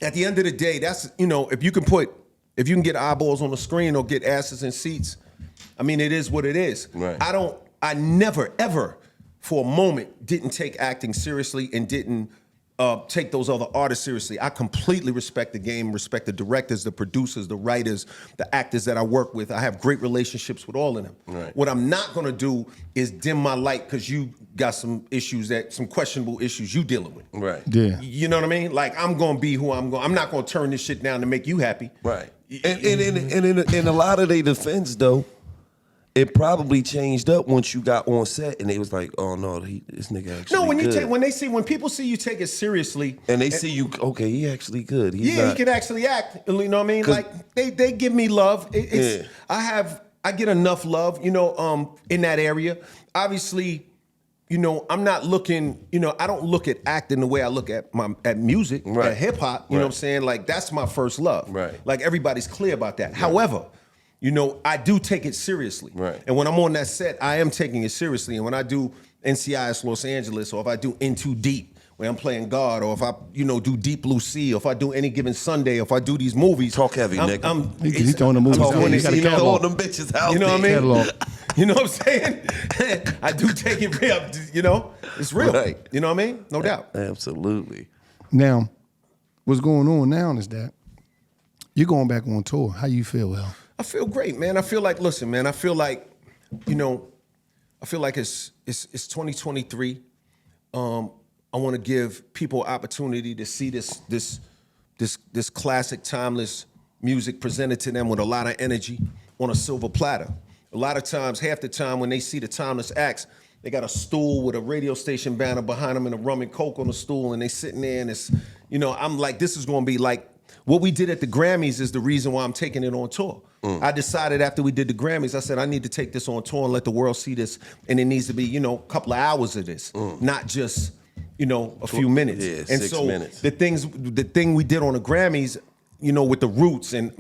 at the end of the day, that's, if you can get eyeballs on the screen or get asses in seats, I mean, it is what it is. Right. I never, ever for a moment didn't take acting seriously and didn't take those other artists seriously. I completely respect the game, respect the directors, the producers, the writers, the actors that I work with. I have great relationships with all of them. Right. What I'm not gonna do is dim my light because you got some questionable issues you dealing with. Right. Yeah. You know what I mean? Like, I'm gonna be who I'm going. I'm not gonna turn this shit down to make you happy. Right. And in a lot of their defense, though, it probably changed up once you got on set and they was like, oh no, this nigga actually No, good. when people see you take it seriously, And they see you, okay, he actually good. He's he not, can actually act. You know what I mean? Like they give me love. I get enough love, in that area. Obviously, I'm not looking, I don't look at acting the way I look at music, Right. at hip hop. You know what I'm saying? Like, that's my first love. Right. Like, everybody's clear about that. However, I do take it seriously. Right. And when I'm on that set, I am taking it seriously. And when I do NCIS Los Angeles, or if I do In Too Deep, where I'm playing God, or if I, do Deep Blue Sea, or if I do Any Given Sunday, or if I do these movies. Talk heavy, nigga. He's throwing the movies I'm out. doing He it, got a you know, catalog. all them bitches out You know what I there. mean? Catalog. You know what I'm saying? I do take it real, it's real. Right. You know what I mean? No doubt. Absolutely. Now, what's going on now is that you're going back on tour. How you feel, Al? I feel great, man. I feel like, listen, man, I feel like it's 2023. I want to give people opportunity to see this classic, timeless music presented to them with a lot of energy on a silver platter. A lot of times, half the time when they see the timeless acts, they got a stool with a radio station banner behind them and a rum and coke on the stool, and they sitting there and it's, I'm like, this is going to be like, what we did at the Grammys is the reason why I'm taking it on tour. I decided after we did the Grammys, I said, I need to take this on tour and let the world see this. And it needs to be, a couple of hours of this, not just, a few minutes. Yeah, and 6 so minutes. the thing we did on the Grammys, with the Roots and,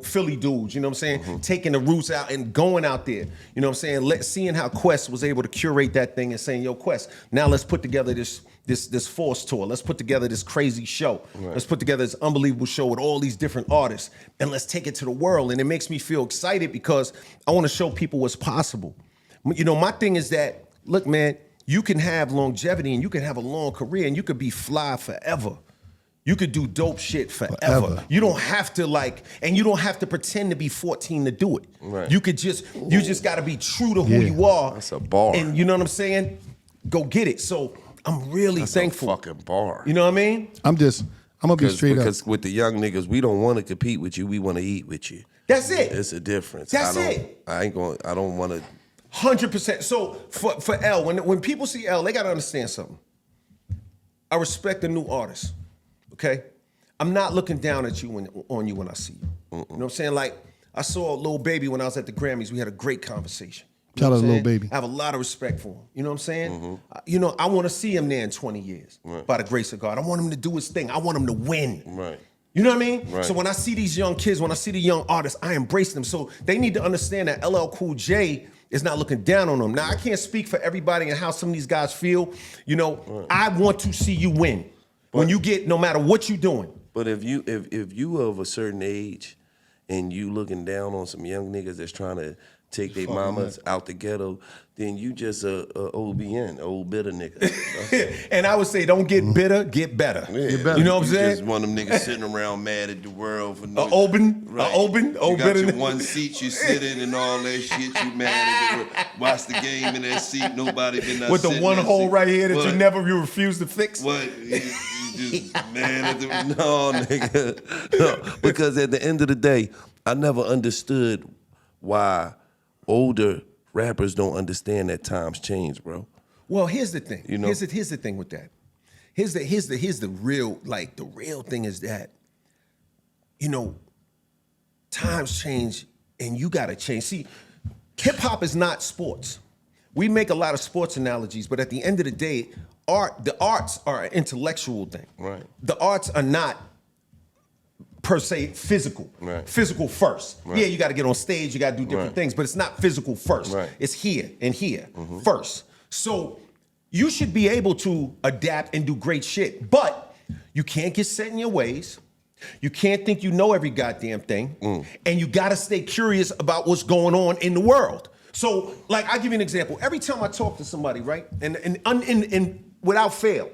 Philly dudes, what I'm saying? Taking the Roots out and going out there, what I'm saying? Seeing how Quest was able to curate that thing and saying, yo, Quest, now let's put together this Force tour. Let's put together this crazy show. Right. Let's put together this unbelievable show with all these different artists and let's take it to the world. And it makes me feel excited because I want to show people what's possible. My thing is that, look, man, you can have longevity and you can have a long career and you could be fly forever. You could do dope shit forever. You don't have to and you don't have to pretend to be 14 to do it. Right. You just got to be true to who you are. That's a bar. And you know what I'm saying? Go get it. So I'm really thankful. That's a fucking bar. You know what I mean? I'm gonna be straight up. Because with the young niggas, we don't want to compete with you. We want to eat with you. That's it. It's a difference. That's it. I don't want to. 100%. So for L, when people see L, they gotta understand something. I respect the new artist. Okay? I'm not looking down at you on you when I see you. You know what I'm saying? Like, I saw Lil Baby when I was at the Grammys. We had a great conversation. Shout out to Lil saying? Baby. I have a lot of respect for him. You know what I'm saying? I want to see him there in 20 years by the grace of God. I want him to do his thing. I want him to win. Right. You know what I mean? Right. So when I see these young kids, when I see the young artists, I embrace them. So they need to understand that LL Cool J is not looking down on them. Now, I can't speak for everybody and how some of these guys feel. I want to see you win. When you get, no matter what you're doing. But if you of a certain age and you looking down on some young niggas that's trying to take their mamas out the ghetto, then you just a OBN, old bitter nigga. And I would say, don't get bitter, get better. Yeah, You know what I'm saying? Just one of them niggas sitting around mad at the world for no. old You got bitter your nigga. one seat you sit in and all that shit. You mad at the world. Watch the game in that seat. Nobody been not With the sitting one in that hole seat. right here that What? you refuse to fix. What? You just mad at the no, nigga. No, because at the end of the day, I never understood why older rappers don't understand that times change, bro. Well, here's the thing. You know? Here's the thing with that. Here's the real thing is that, times change and you gotta change. See, hip hop is not sports. We make a lot of sports analogies, but at the end of the day, the arts are an intellectual thing. Right. The arts are not per se physical. Right. Physical first. Right. Yeah, you got to get on stage, you got to do different Right. things, but it's not physical first. Right. It's here and here first. So you should be able to adapt and do great shit, but you can't get set in your ways. You can't think you know every goddamn thing, and you got to stay curious about what's going on in the world. So, I'll give you an example. Every time I talk to somebody, right, and without fail,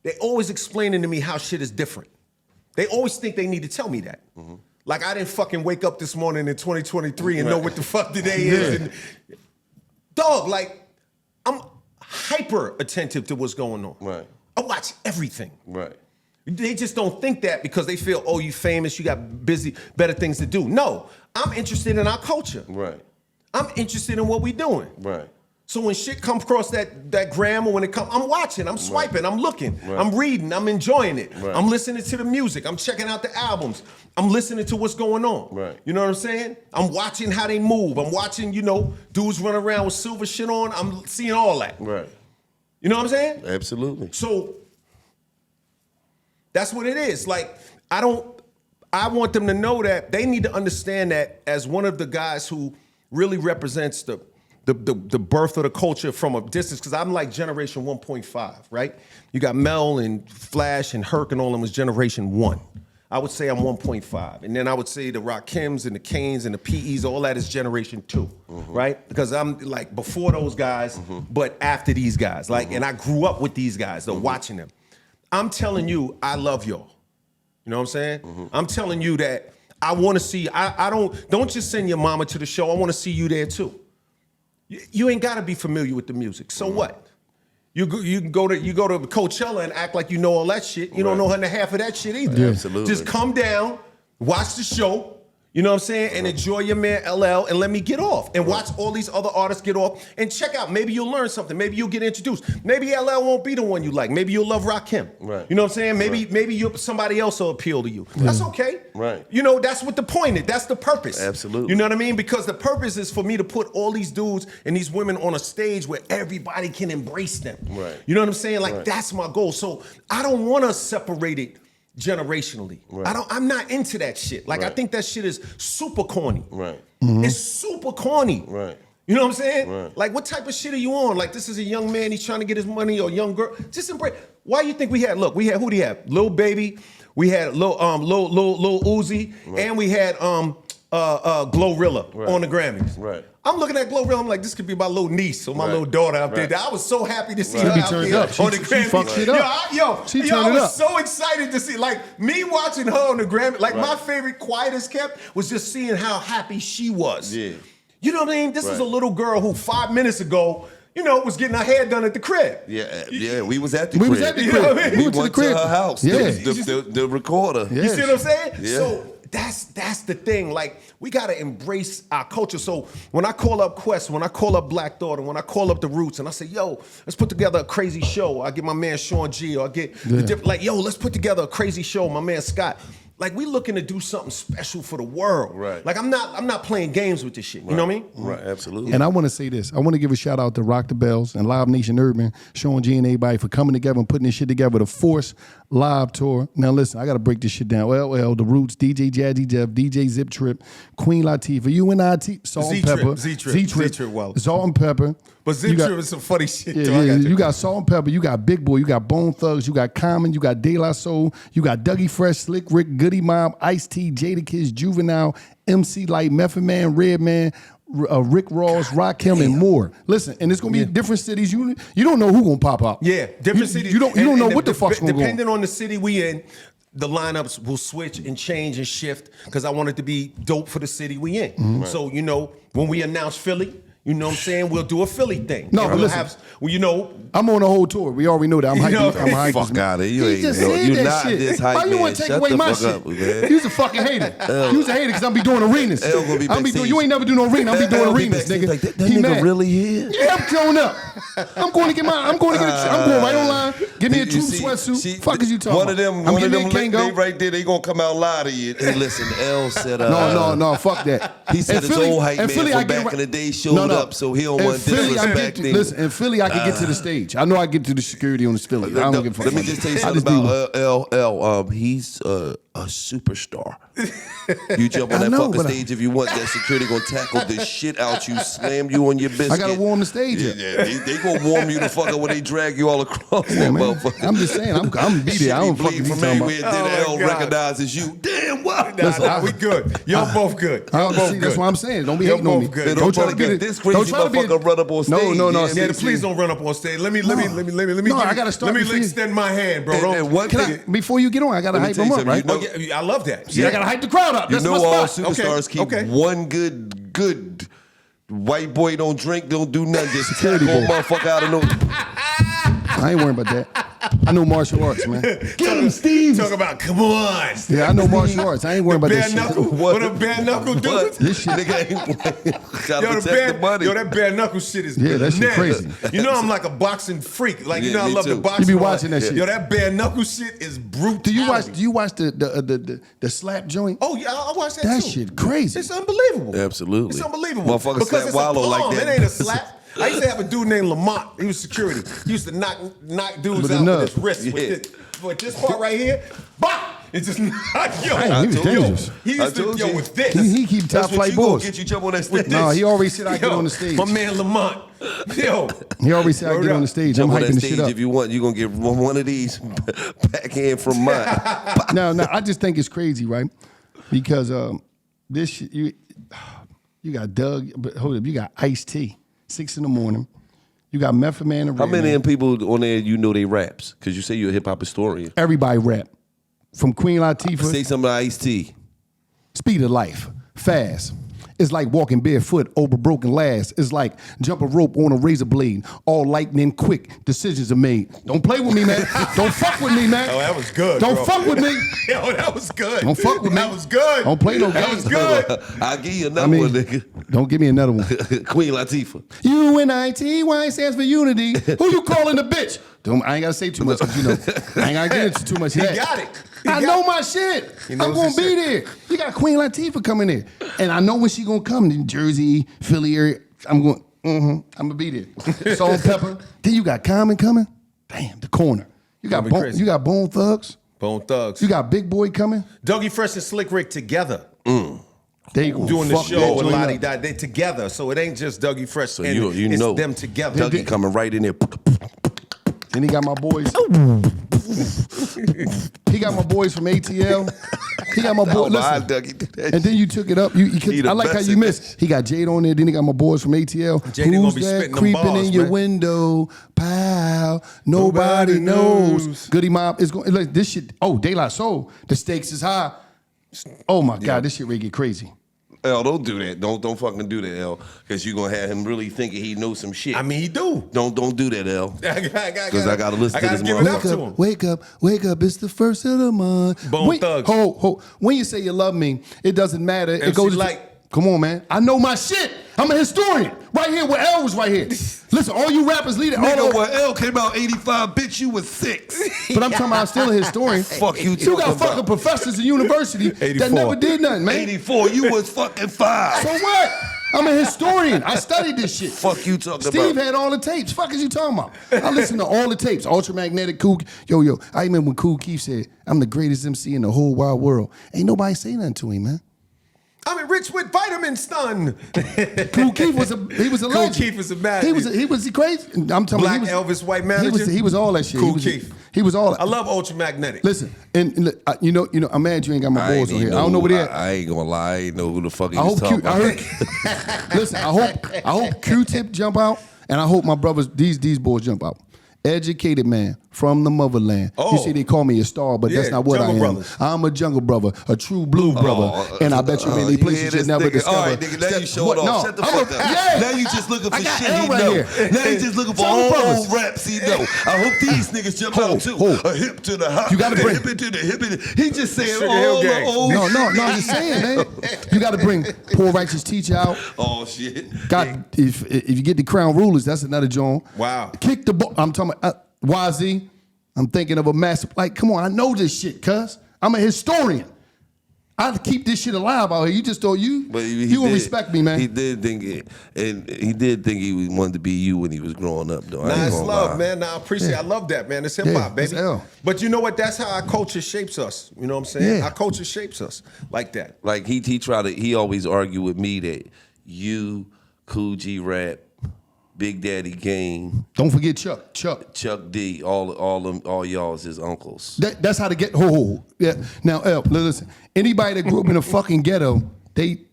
they always explaining to me how shit is different. They always think they need to tell me that. Like I didn't fucking wake up this morning in 2023 and know what the fuck today is. And, dog, like, I'm hyper attentive to what's going on. Right. I watch everything. Right. They just don't think that because they feel, oh, you famous, you got busy, better things to do. No, I'm interested in our culture. Right. I'm interested in what we doing. Right. So when shit comes across that gram or when it comes, I'm watching, I'm swiping, I'm looking, I'm reading, I'm enjoying it. Right. I'm listening to the music, I'm checking out the albums, I'm listening to what's going on. Right. You know what I'm saying? I'm watching how they move. I'm watching, dudes run around with silver shit on. I'm seeing all that. Right. You know what I'm saying? Absolutely. So that's what it is. Like, I want them to know that they need to understand that as one of the guys who really represents the birth of the culture from a distance, because I'm like generation 1.5, right? You got Mel and Flash and Herc and all them was generation 1. I would say I'm 1.5. And then I would say the Rakims and the Canes and the PEs, all that is generation 2, right? Because I'm like before those guys, but after these guys. Like, and I grew up with these guys, though, watching them. I'm telling you, I love y'all. You know what I'm saying? I'm telling you that I want to see, I don't just send your mama to the show, I want to see you there too. You ain't got to be familiar with the music. So what? You go to Coachella and act like you know all that shit. You don't know half of that shit either. Yeah. Absolutely. Just come down, watch the show. You know what I'm saying? And enjoy your man LL and let me get off. And watch all these other artists get off and check out. Maybe you'll learn something. Maybe you'll get introduced. Maybe LL won't be the one you like. Maybe you'll love Rakim. Right. You know what I'm saying? Maybe somebody else will appeal to you. That's okay. Right. That's what the point is. That's the purpose. Absolutely. You know what I mean? Because the purpose is for me to put all these dudes and these women on a stage where everybody can embrace them. Right. You know what I'm saying? Like, Right. that's my goal. So I don't want to separate it generationally. Right. I'm not into that shit. Like, I Right. think that shit is super corny. Right. It's super corny. Right. You know what I'm saying? Right. Like, what type of shit are you on? Like, this is a young man, he's trying to get his money, or a young girl. Just embrace. Why you think we had who do you have? Lil Baby, we had Lil Uzi, and we had Glorilla on the Grammys. Right. I'm looking at Glorilla, I'm like, this could be my little niece or my Right. little daughter out Right. there. I was so happy to see She her be out turned there up. on the She Grammys. fucked shit up. She She I turned it was up. so excited to see, like, me watching her on the Grammy. Like, Right. my favorite quiet as kept was just seeing how happy she was. Yeah. You know what I mean? This is Right. a little girl who 5 minutes ago, was getting her hair done at the crib. Yeah, we was at the We crib. was at the You know crib. what I mean? We went to the went crib. to her house. Yeah. The recorder. Yeah. You see what I'm saying? Yeah. So that's the thing. Like, we gotta embrace our culture. So when I call up Quest, when I call up Black Thought, and when I call up the Roots, and I say, yo, let's put together a crazy show. I get my man Sean G, or I get the different, like, yo, let's put together a crazy show. My man Scott. Like, we looking to do something special for the world. Right. Like, I'm not playing games with this shit. You know what I mean? Right, absolutely. And I want to say this. I want to give a shout out to Rock the Bells and Live Nation Urban, Sean G and everybody for coming together and putting this shit together. The Force Live Tour. Now listen, I got to break this shit down. LL, The Roots, DJ Jazzy Jeff, DJ Zip Trip, Queen Latifah, UNIT, Salt and Z-Trip, Pepper, Z-Trip, well. Salt and Pepper. But You got- Zip is some funny shit. Yeah, though. yeah, I got you got Salt and Pepper, you got Big Boy, you got Bone Thugs, you got Common, you got De La Soul, you got Dougie Fresh, Slick Rick, Goody Mob, Ice-T, Jadakiss, Juvenile, MC Light, Method Man, Redman, Rick Ross, Rakim, and more. Listen, and it's gonna be different cities. You don't know who gonna pop out. Yeah, different cities. You don't know what the fuck's gonna go on. Depending on the city we in, the lineups will switch and change and shift because I want it to be dope for the city we in. Mm-hmm. So, when we announce Philly, you know what I'm saying? We'll do a Philly thing. No, And but we'll listen. have, I'm on a whole tour. We already know that. I'm know, hyped. I'm hyped. Fuck out of here. You He ain't just no- said you that not shit. this hype Why you man. want to take Shut away the my fuck shit? up, man. You's a fucking hater. You's a hater because I'm be doing arenas. L gonna be I'm be doing. backstage. You ain't never do no arena. I'm be doing L be arenas, backstage nigga. like, that He nigga mad. really here? Yeah, I'm showing up. I'm going to get I'm going right online. Give me a You true see- sweatsuit. see, Fuck is you talking One of about? them, I'm one of getting them, in they Kango. right there, they gonna come out lie to you. Hey, listen, L said, No, fuck that. He said In his Philly- old hype in man Philly, from I get back in right- the day showed up, so he don't In want Philly, I disrespect. get listen, in Philly, I can get to the stage. I know I get to the security on the Philly. I don't give a fuck. Let me just tell you I something just be- about L. He's a superstar. You jump on I that know, fucking but stage if you want. That security gonna tackle the shit out you, slam you on your biscuit. I gotta warm the stage up. Yeah, they gonna warm you the fuck up when they drag you all across that Man, motherfucker. I'm just saying, I'm be there. I don't Bleed fucking be from talking everywhere. about. Then Oh, L my God. recognizes you. Damn, up. Nah, we good. Y'all both good. Y'all both good. That's what I'm saying. Don't be Y'all hating on me. both good. Don't try to get this crazy motherfucker run up on stage. No. Yeah, Yeah, please don't run up on stage. Let me. No, I gotta start Let me before you- extend my hand, bro. And one thing, Before you get on, I gotta Let me hype tell him you up, something, right? you know- Oh, yeah, I love that. See, I gotta hype the crowd up. you That's know my all spot. superstars keep okay. one good white boy don't drink, don't do nothing, just Security tackle boy. motherfucker out of no. I ain't worried about that. I know martial arts, man. Get him, Steve. Talk about, come on. Yeah, I know martial arts. I ain't worried about Bare that knuckle. shit. What a bare knuckle dude. This shit nigga ain't gotta Yo, protect the money. that bare knuckle shit is Yeah, that shit bananas. crazy. You know I'm like a boxing freak. Like you Yeah, know I me love too. the boxing. You be and all watching that shit. Yo, that bare knuckle shit is brutal. Do you watch the slap joint? Oh yeah, I watch that That too. shit crazy. It's unbelievable. Absolutely. It's unbelievable. Motherfucker because slap it's Wallow a like palm. that. It ain't a slap. I used to have a dude named Lamont. He was security. He used to knock dudes With the out nub. with his wrist. Yeah. With this part right here, bah! It just knock yo. Damn, he was dangerous. He used I to told yo you. with this. He keep That's top what flight you gonna boys. get you jump on that stage. No, he already said I get Yo, on the stage. My man Lamont. Yo. He already said I Word get up. on the stage. Jump I'm on hyping that the stage shit up. if you want. You're gonna get one of these backhand from mine. No, I just think it's crazy, right? Because this shit, you got Doug, but hold up, you got Ice-T, 6 a.m. You got Method Man and How many Redman. of them people on there you know they raps? Because you say you're a hip hop historian. Everybody rap. From Queen Latifah, Say something to Ice-T. speed of life, fast. It's like walking barefoot over broken glass. It's like jump a rope on a razor blade. All lightning quick. Decisions are made. Don't play with me, man. Don't fuck with me, man. Oh, that was good. Don't bro. fuck with me. Yo, that was good. Don't fuck with me. That was good. Don't play no That games. was good. I'll give you I another mean, one, nigga. don't give me another one. Queen Latifah. UNITY stands for unity. Who you calling a bitch? I ain't gotta say too much because you know I ain't gotta get into too much. He of that. got it. He I got know it. my shit. He I'm knows gonna his be shit. there. You got Queen Latifah coming there, and I know when she gonna come to Jersey, Philly area. I'm going. I'm gonna be there. Salt and Pepper. Then you got Common coming. Damn, the corner. You got Gonna be Bone, crazy. you got Bone Thugs. Bone Thugs. You got Big Boy coming. Dougie Fresh and Slick Rick together. They gonna Doing the fuck show that with joint Lottie up. Dot. They together. So it ain't just Dougie Fresh. So and you it's know them together. Dougie coming right in there. Then he got my boys. He got my boys from ATL. He got my boys. Oh, my Listen. Dougie do that And then you took it up. You He could, the I like how best you at missed. He got Jade on there. Then he got my boys from ATL. Jade gonna Who's be that spitting them creeping bars, in your man. window? Pow. Nobody Nobody knows. knows. Goody Mob is going. Like this shit. Oh, De La Soul. The stakes is high. Oh my God, this shit really get crazy. L, don't do that. Don't fucking do that, L. Because you're gonna have him really thinking he knows some shit. I mean, he do. Don't do that, L. Because I gotta listen to this give it up to him. Wake up, it's the first of the month. Bone Thugs. When you say you love me, it doesn't matter. It MC goes Light. Come on, man. I know my shit. I'm a historian. Right here where L was right here. Listen, all you rappers lead it all Nigga, over. when L came out 85, bitch, you was 6. But I'm talking about I'm still a historian. Fuck you You talking got fucking about. professors in university 84. that never did nothing, man. 84, you was fucking 5. So what? I'm a historian. I studied this shit. Fuck you talking Steve about. had all the tapes. Fuck is you talking about? I listened to all the tapes. Ultramagnetic Cool. Yo. I remember when Cool Keith said, "I'm the greatest MC in the whole wide world." Ain't nobody say nothing to him, man. I'm enriched with vitamin stun. Cool Keith was a Cool legend. Keith was a mad. He was crazy. I'm telling Black you, Elvis, white manager. He was all that shit. Cool he was, Keith. He was all. I love Ultramagnetic. Listen, and look, you know, I'm mad you ain't got my boys on here. I don't know where they at. I ain't gonna lie. I ain't know who the fuck he I was hope talking about. Listen, I hope Q-Tip jump out, and I hope my brothers, these boys jump out. Educated man from the motherland. Oh. You see, they call me a star, but that's Yeah, not what I Jungle am. Brothers. I'm a jungle brother, a true blue brother, and I bet you many you places hear you this never nigga? discover. All right, nigga, now you showing What? off. No, Shut the I'm fuck up. yeah. Now you just looking I for got shit L he right know. here. Now you just looking for Jungle all Brothers. raps he know. I hope these niggas jump out too. A hip to the hop. You gotta bring- a hip to the hip. He just saying Sugar all Hill the Gang. old. No, I'm just saying, man. You got to bring Poor Righteous Teacher out. Oh shit. God, if you get the Crown Rulers, that's another joint. Wow. Kick the ball. I'm talking about YZ. I'm thinking of a master. Like, come on, I know this shit, cuz. I'm a historian. I keep this shit alive out here. You just thought you gonna respect me, man. He did think it, and he did think he wanted to be you when he was growing up, though. I ain't Nice gonna love, lie. man. Nah, I appreciate it. I love that, man. It's hip Yeah, hop, baby. it's L. But you know what? That's how our culture shapes us. You know what I'm saying? Yeah. Our culture shapes us like that. Like he always argue with me that you, Cool G Rap, Big Daddy Kane, Don't forget Chuck. Chuck D, all y'all is his uncles. That's how to get. Yeah. Now, listen. Anybody that grew up in a fucking ghetto,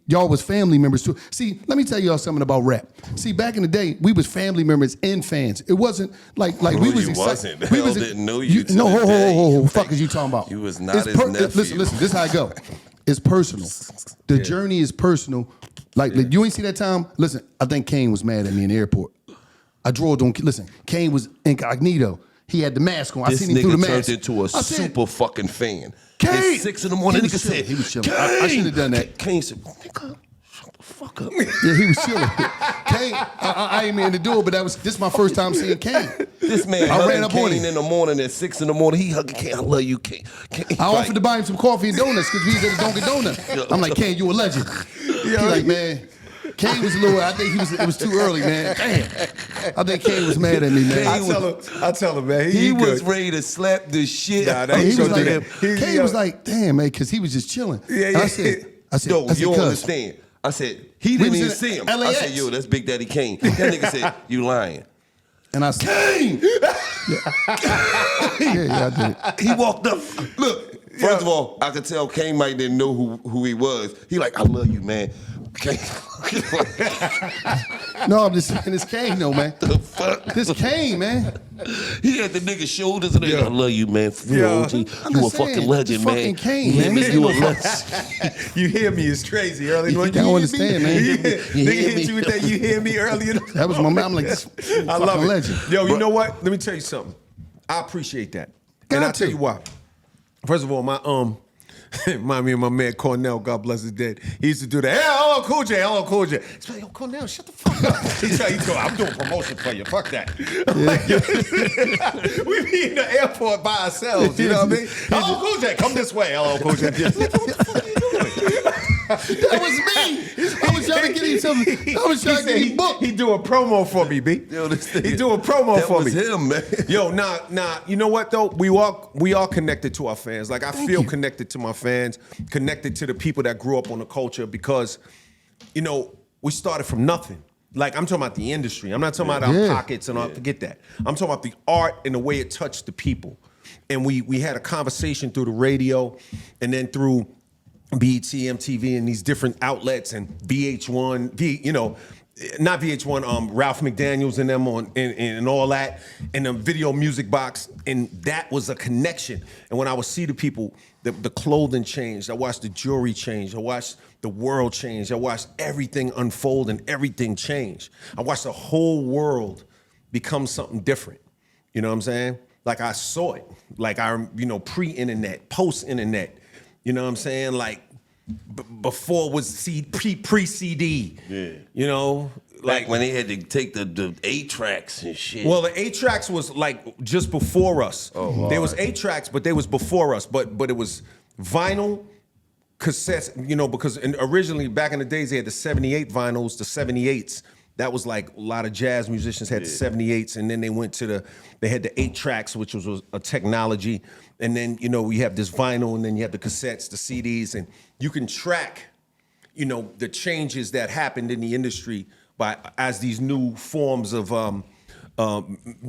y'all was family members too. See, let me tell y'all something about rap. See, back in the day, we was family members and fans. It wasn't like we was excited. Wasn't. Hell didn't know you. No, ho. Fuck is you talking about? You was not his nephew. Listen. This is how I go. It's personal. The journey is personal. Like you ain't see that time. Listen, I think Kane was mad at me in the airport. I drove on. Listen, Kane was incognito. He had the mask on. I seen him through the mask. This nigga turned into a super fucking fan. Kane! At 6 in the morning, nigga said, he was chilling. I should have done that. Kane said, nigga, shut the fuck up. Yeah, he was chilling. Kane, I ain't mean to do it, but this is my first time seeing Kane. This man I ran hugging up on Kane him in the morning at 6 in the morning. He hugging Kane. I love you, Kane. I offered to buy him some coffee and donuts because we was at the Dunkin' Donut. I'm like, Kane, you a legend. He like, man. Kane was a little. I think it was too early, man. Damn. I think Kane was mad at me, man. I tell him, man. He was ready to slap the shit out of He was like, him. Kane was like, damn, man, because he was just chilling. Yeah. I said, Yo, you don't cuz. understand. I said, he didn't was even in see him. LAX. I said, yo, that's Big Daddy Kane. That nigga said, you lying. And I said, Kane! Yeah, I did. He walked up. Look, first of all, I could tell Kane might didn't know who he was. He like, I love you, man. Kane. No, I'm just saying it's Kane, though, man. The fuck? This Kane, man. He had the nigga's shoulders and he I love you, man. For real, OG. You I'm a just saying, fucking legend, it's man. fucking Kane, You hear man. me? This You a ain't legend. You hear me is crazy early in the morning. I don't understand, man. Nigga hit you with that. You hear me early in the That was my man. I'm like, I love it. legend. Yo, you know what? Let me tell you something. I appreciate that. And I'll tell you why. First of all, remind me of my man Cornell, God bless his dead. He used to do that. Hey, hello, Cool J, hello, Cool J. He's like, yo, Cornell, shut the fuck up. He's like, I'm doing promotion for you. Fuck that. We be in the airport by ourselves, you know what I mean? Hello, Cool J, come this way. Hello, Cool J. What the fuck are you doing? That was me. I was trying to get him something. I was trying to get him booked. He doing promo for me, B. Yo, this nigga, He doing promo for me. That was him, man. Yo, nah. You know what though? We all connected to our fans. Like I feel connected to my fans, connected to the people that grew up on the culture because, you know, we started from nothing. Like I'm talking about the industry. I'm not talking about our pockets and all. Forget that. I'm talking about the art and the way it touched the people. And we had a conversation through the radio, and then through BET, MTV, and these different outlets, and VH1, not VH1, Ralph McDaniels and them and all that, and the video music box, and that was a connection. And when I would see the people, the clothing changed, I watched the jewelry change, I watched the world change, I watched everything unfold and everything change. I watched the whole world become something different. You know what I'm saying? Like I saw it, like pre-internet, post-internet. You know what I'm saying? Like before was pre-CD. Yeah. You know, Like when they had to take the 8-tracks and shit. Well, the 8-tracks was like just before us. Oh, there was 8-tracks, but they was before us. But it was vinyl, cassettes. You know, because originally back in the days they had the 78 vinyls, the 78s. That was like a lot of jazz musicians had the 78s, and then they had the 8-tracks, which was a technology. And then, we have this vinyl, and then you have the cassettes, the CDs, and you can track, the changes that happened in the industry as these new forms of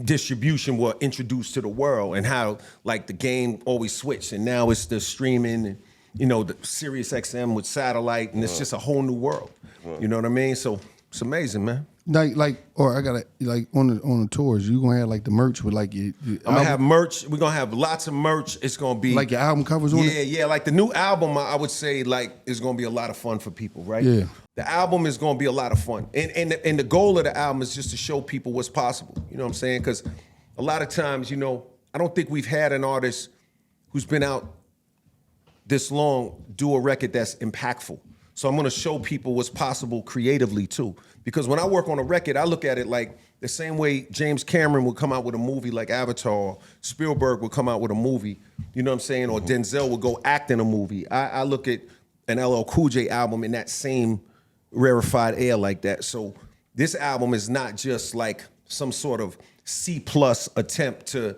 distribution were introduced to the world, and how like the game always switched, and now it's the streaming, and the Sirius XM with satellite, and it's just a whole new world. You know what I mean? So it's amazing, man. Or I gotta on the tours. You gonna have like the merch with like your I'm gonna have merch. We're gonna have lots of merch. It's gonna be like your album covers on it. Yeah. Like the new album, I would say is gonna be a lot of fun for people, right? Yeah. The album is gonna be a lot of fun, and the goal of the album is just to show people what's possible. You know what I'm saying? Because a lot of times, I don't think we've had an artist who's been out this long do a record that's impactful. So I'm gonna show people what's possible creatively too. Because when I work on a record, I look at it like the same way James Cameron would come out with a movie like Avatar, or Spielberg would come out with a movie, you know what I'm saying? Or Denzel would go act in a movie. I look at an LL Cool J album in that same rarefied air like that. So this album is not just like some sort of C+ attempt to,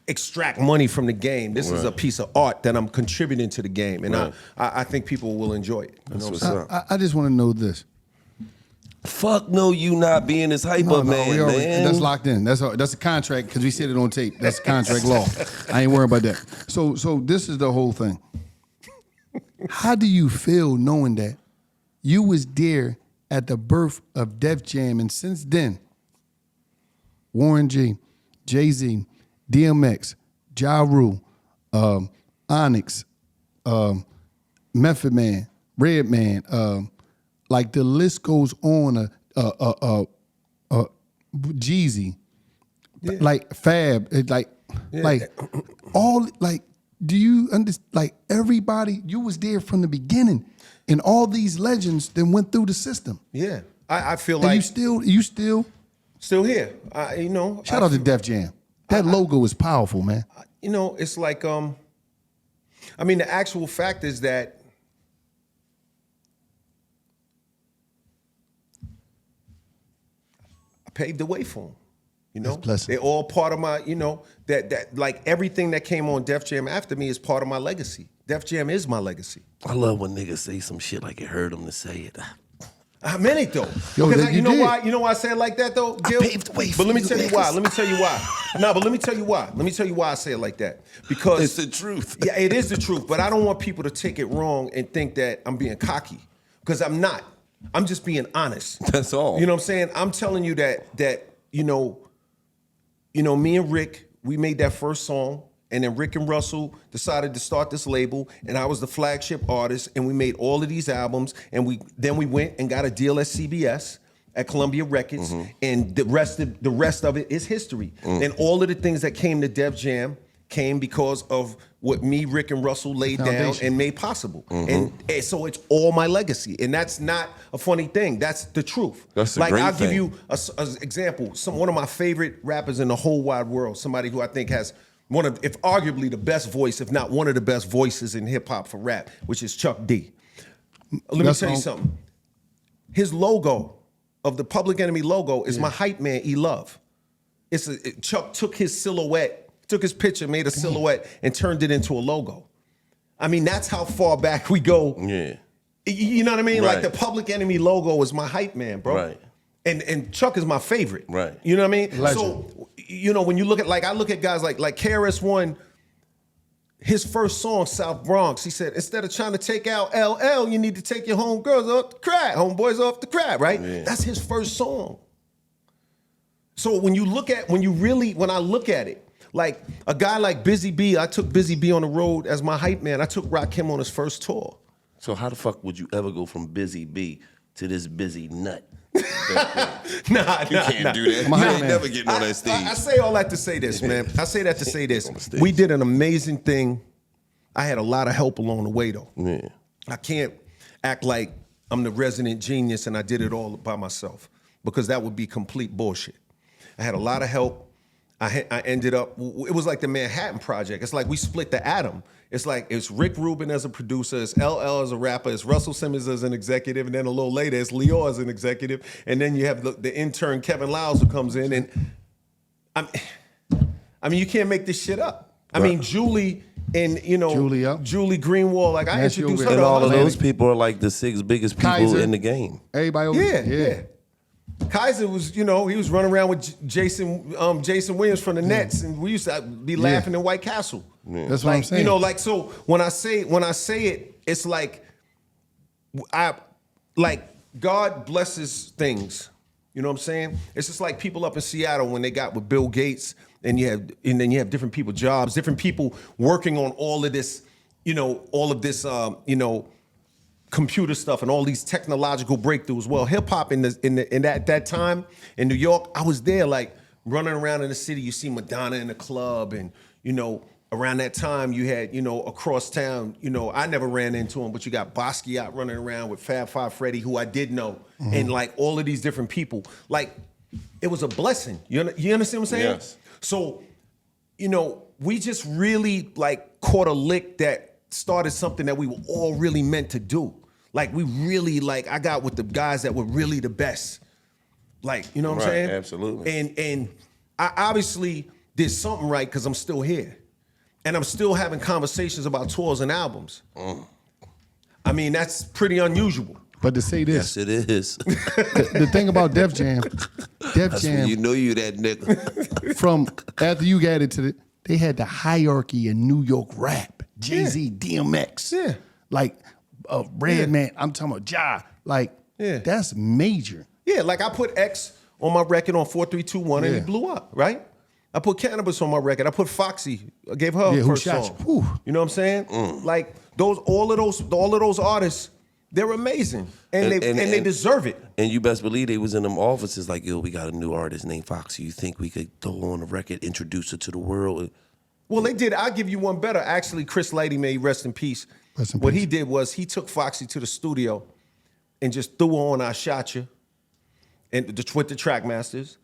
extract money from the game. This is a piece of art that I'm contributing to the game, and I think people will enjoy it. I just want to know this. Fuck no, you not being this hype up man, we already, man. that's locked in. That's a contract because we said it on tape. That's contract law. I ain't worried about that. So this is the whole thing. How do you feel knowing that you was there at the birth of Def Jam, and since then, Warren G, Jay-Z, DMX, Ja Rule, Onyx, Method Man, Redman, like the list goes on. Jeezy, like Fab, like all like. Do you understand? Like everybody, you was there from the beginning, and all these legends that went through the system. Yeah, I feel And like you still here. Shout out to Def Jam. That logo is powerful, man. It's like I mean, the actual fact is that I paved the way for them. That's a blessing. They're all part of my, that like everything that came on Def Jam after me is part of my legacy. Def Jam is my legacy. I love when niggas say some shit like it hurt them to say it. I meant it though. Yo, Because you you know did. why? You know why I say it like that though, Gil? paved the way for But let me you tell you niggas. why. Let me tell you why. No, but let me tell you why. Let me tell you why I say it like that. Because It's the truth. Yeah, it is the truth. But I don't want people to take it wrong and think that I'm being cocky, because I'm not. I'm just being honest. That's all. You know what I'm saying? I'm telling you that me and Rick, we made that first song, and then Rick and Russell decided to start this label, and I was the flagship artist, and we made all of these albums, and we went and got a deal at CBS, at Columbia Records, and the rest of it is history. And all of the things that came to Def Jam came because of what me, Rick, and Russell laid down Foundation. and made possible. And so it's all my legacy, and that's not a funny thing. That's the truth. That's a like great I'll give thing. you an example. One of my favorite rappers in the whole wide world, somebody who I think has one of, if arguably the best voice, if not one of the best voices in hip hop for rap, which is Chuck D. Let me That's tell you all- something. His logo of the Public Enemy logo is my hype man, E Love. Chuck took his silhouette, took his picture, made a silhouette, and turned it into a logo. I mean, that's how far back we go. Yeah. You know what I mean? Like Right. the Public Enemy logo is my hype man, bro. Right. And Chuck is my favorite. Right. You know what I mean? Legend. So, when you look at, I look at guys like KRS-One, his first song, South Bronx, he said, instead of trying to take out LL, you need to take your homegirls off the crack, homeboys off the crack, right? Yeah. That's his first song. So when I look at it, like a guy like Busy B, I took Busy B on the road as my hype man. I took Rakim on his first tour. So how the fuck would you ever go from Busy B to this busy nut? Nah, You can't do that. a You hype ain't man. never getting on that stage. I say all that to say this, man. I say that to say this. On the stage. We did an amazing thing. I had a lot of help along the way, though. Yeah. I can't act like I'm the resident genius and I did it all by myself, because that would be complete bullshit. I had a lot of help. I ended up, it was like the Manhattan Project. It's like we split the atom. It's like it's Rick Rubin as a producer, it's LL as a rapper, it's Russell Simmons as an executive, and then a little later it's Leo as an executive, and then you have the intern Kevin Lyles who comes in, and I mean you can't make this shit up. I mean Julie and Julie Greenwald, like I That's your introduced way. her And to all of Atlantic. those people are like the 6 biggest people Kaiser. in the game. Everybody over Yeah. Kaiser was, he was running around with Jason Williams from the Nets, and we used to be laughing in White Castle. That's what I'm Like, saying. So when I say it, it's like God blesses things. You know what I'm saying? It's just like people up in Seattle when they got with Bill Gates, and then you have different people jobs, different people working on all of this, computer stuff and all these technological breakthroughs. Well, hip hop in that time in New York, I was there, like running around in the city. You see Madonna in the club, and around that time you had across town. I never ran into him, but you got Basquiat running around with Fab Five Freddy, who I did know, and like all of these different people. Like it was a blessing. You understand what I'm saying? Yes. So, we just really like caught a lick that started something that we were all really meant to do. Like we really I got with the guys that were really the best. Like, you know what I'm Right, saying? absolutely. And I obviously did something right because I'm still here. And I'm still having conversations about tours and albums. I mean, that's pretty unusual. But to say this, Yes, it is. the thing about Def Jam, That's when you know you that nigga. from after you got into it, they had the hierarchy in New York rap. Jay-Z, DMX. Yeah. Like Redman, I'm talking about Ja. Like, that's major. Yeah, like I put X on my record on 4321 and Yeah. he blew up, right? I put Cannabis on my record. I put Foxy. I gave her Yeah, a Who first Shot song. You? Whew. You know what I'm saying? Like all of those artists, they're amazing, and they deserve it. And you best believe they was in them offices like, yo, we got a new artist named Foxy. You think we could throw her on the record, introduce her to the world? Well, they did. I'll give you one better. Actually, Chris Lighty, may he rest in peace. Rest in What peace. he did was he took Foxy to the studio and just threw on I Shot You and with the Trackmasters.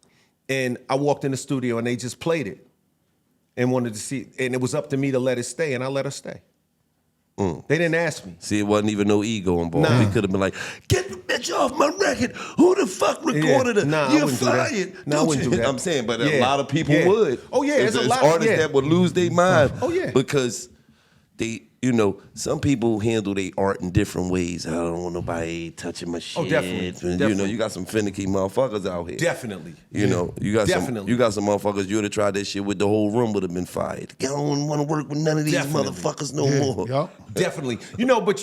And I walked in the studio and they just played it and wanted to see. And it was up to me to let it stay, and I let her stay. They didn't ask me. See, it wasn't even no ego involved. Nah. He could have been like, get the bitch off my record. Who the fuck recorded it? Nah, I You're wouldn't do that. fired. Nah, I Don't wouldn't you? do that. I'm saying, but a Yeah. lot of people Yeah. would. Oh, yeah, there's a lot- artists yeah. that would lose their mind. Oh, yeah. Because they, some people handle their art in different ways. I don't want nobody touching my shit. definitely. And, Definitely. you got some finicky motherfuckers out here. Definitely. You know, you got Definitely. some motherfuckers. You would have tried that shit with the whole room would have been fired. I don't want to work with none of these Definitely. motherfuckers no more. Yup. Definitely. But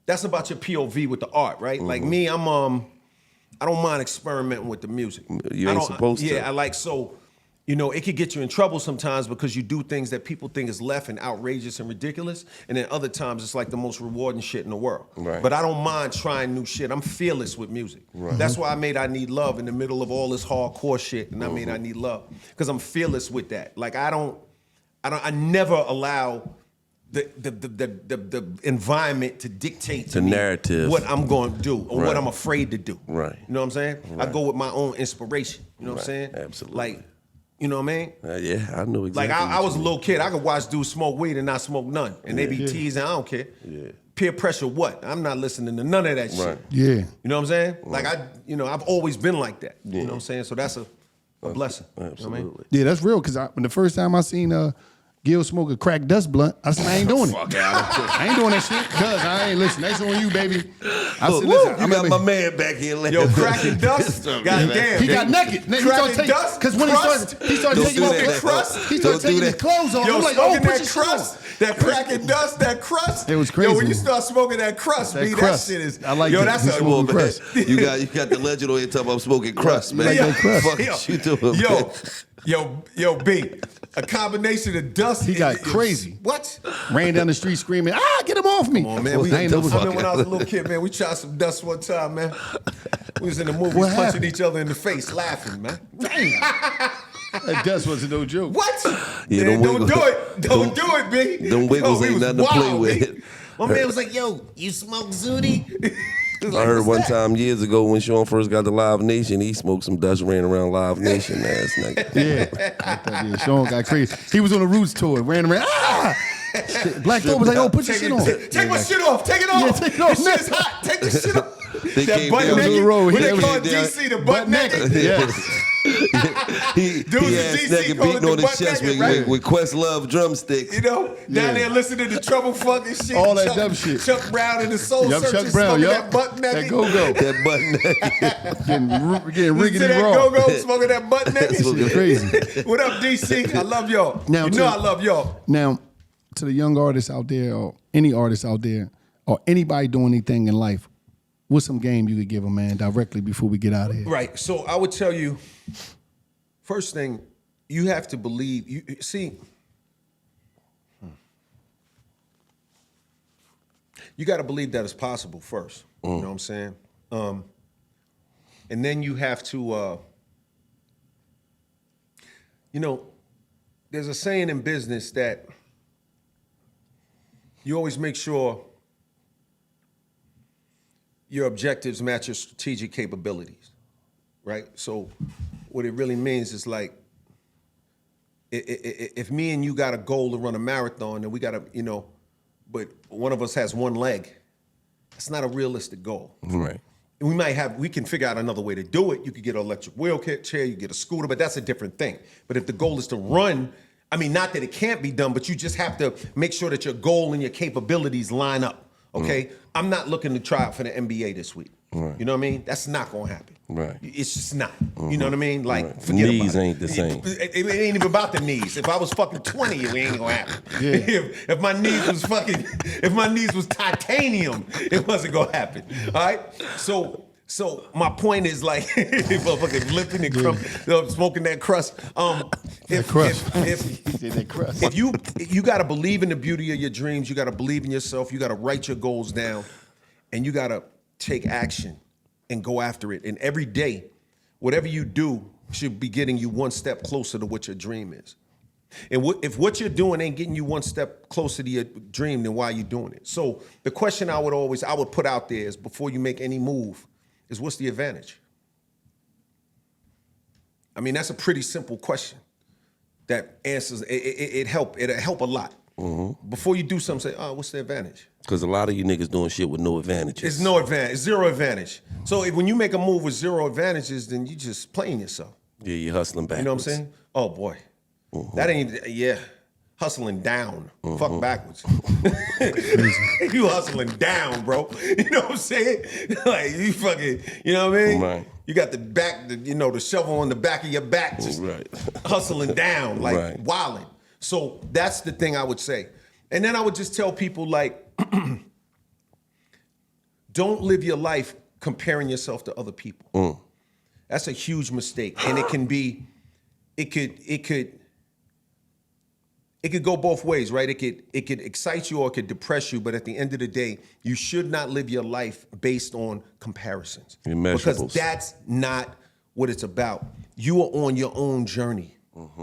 that's about your POV with the art, right? Like Mm-hmm. me, I don't mind experimenting with the music. You I ain't don't- supposed to. Yeah, I like it could get you in trouble sometimes because you do things that people think is left and outrageous and ridiculous, and then other times it's like the most rewarding shit in the world. Right. But I don't mind trying new shit. I'm fearless with music. Right. That's why I made I Need Love in the middle of all this hardcore shit, and I made I Need Love because I'm fearless with that. Like I never allow the environment to dictate to The me narrative. what I'm going to do or Right. what I'm afraid to do. Right. You know what I'm saying? I Right. go with my own inspiration. You know what I'm Right. saying? Absolutely. Like, you know what I mean? Yeah, I know exactly. Like I what was a you little kid. I could watch dudes smoke weed and not smoke none, and they be teasing. I don't care. Yeah. Peer pressure, what? I'm not listening to none of that shit. Right. Yeah. You know what I'm saying? Like I've always been like that. You know what I'm saying? So that's a blessing. You know what I mean? Absolutely. Yeah, that's real. Because when the first time I seen Gil smoke a crack dust blunt, I said, I ain't doing it. I ain't doing that shit. Cuz I ain't listen. That's on you, baby. I Look, said, listen, you got my man back here. Yo, cracking dust. Goddamn. He got naked. He started Cracking taking dust. because when Crust. he started Don't taking do off that. his crust, he started Don't do taking his that. clothes off. Yo, I'm like, smoking oh, put that your shit on. crust, that cracking dust, that crust. It was Yo, crazy. when you start smoking that crust, That B, crust. that shit is. I like yo, that. that's He a smoking crust. You got the legend on here talking about smoking crust, man. like that crust. Fuck you doing, man. Yo, B, a combination of dust. He got and- crazy. What? Ran down the street screaming, get him off me. Come on, man. I ain't know I what remember when I was a little kid, man. We tried some dust one time, man. We was in the movie What punching happened? each other in the face, laughing, man. That dust wasn't no joke. What? Yeah, Man, them don't wiggles- do it. Don't do it, B. Them wiggles we ain't was nothing to play wild, with. B. My man was like, yo, you smoke Zooty? I heard one time years ago when Sean first got to Live Nation, he smoked some dust, ran around Live Nation last night. Yeah, Sean got crazy. He was on the Roots tour, ran around. Shit. Black Thought was like, oh, put your shit on. Take my shit off. Take it off. Yeah, take it off. This shit's hot. Take this shit off. They That came butt down naked. the road. What He they was call down- DC, the butt naked. Yes. He Dudes in ass DC naked call it beating the on his butt chest naked, with, right? with Questlove drumsticks. You know, down there listening to Trouble Funk and shit. All that Chuck, dumb shit. Chuck Brown and the Soul Yup, Searchers Chuck Brown, smoking yup. that butt naked. That go-go. That butt naked. Getting Listen to riggedy that raw. go-go smoking that butt naked. Shit crazy. What up, DC? I love y'all. Now, you to- know I love y'all. Now, to the young artists out there, or any artists out there, or anybody doing anything in life, what's some game you could give them, man, directly before we get out of here? Right. So I would tell you, first thing, you have to believe. You see, you got to believe that it's possible first. You know what I'm saying? And then you have to, there's a saying in business that you always make sure your objectives match your strategic capabilities, right? So what it really means is like, if me and you got a goal to run a marathon and we got to, but one of us has one leg, that's not a realistic goal. Right. We can figure out another way to do it. You could get an electric wheelchair, you get a scooter, but that's a different thing. But if the goal is to run, not that it can't be done, but you just have to make sure that your goal and your capabilities line up. Okay, I'm not looking to try out for the NBA this week. Right. You know what I mean? That's not gonna happen. Right. It's just not. You know what I mean? Like, Right. forget Knees about it. ain't the same. It ain't even about the knees. If I was fucking 20, it ain't gonna happen. If my knees was if my knees was titanium, it wasn't gonna happen. All right. So my point is like, motherfucking limping and smoking that crust. If you got to believe in the beauty of your dreams, you got to believe in yourself. You got to write your goals down, and you got to take action and go after it. And every day, whatever you do should be getting you one step closer to what your dream is. And if what you're doing ain't getting you one step closer to your dream, then why are you doing it? So the question I would put out there is, before you make any move, is what's the advantage? I mean, that's a pretty simple question that answers, it'll help a lot. Mm-hmm. Before you do something, say, what's the advantage? Because a lot of you niggas doing shit with no advantages. It's no advantage, it's zero advantage. So when you make a move with zero advantages, then you just playing yourself. Yeah, you're hustling backwards. You know what I'm saying? Oh boy, that ain't, hustling down, fuck backwards. You hustling down, bro. You know what I'm saying? Like, you fucking, you know what I mean? Right. You got the back, the shovel on the back of your back, just hustling down, like wilding. So that's the thing I would say. And then I would just tell people, like, don't live your life comparing yourself to other people. That's a huge mistake. And it can be, it could go both ways, right? It could excite you or it could depress you, but at the end of the day, you should not live your life based on comparisons. Because that's not what it's about. You are on your own journey.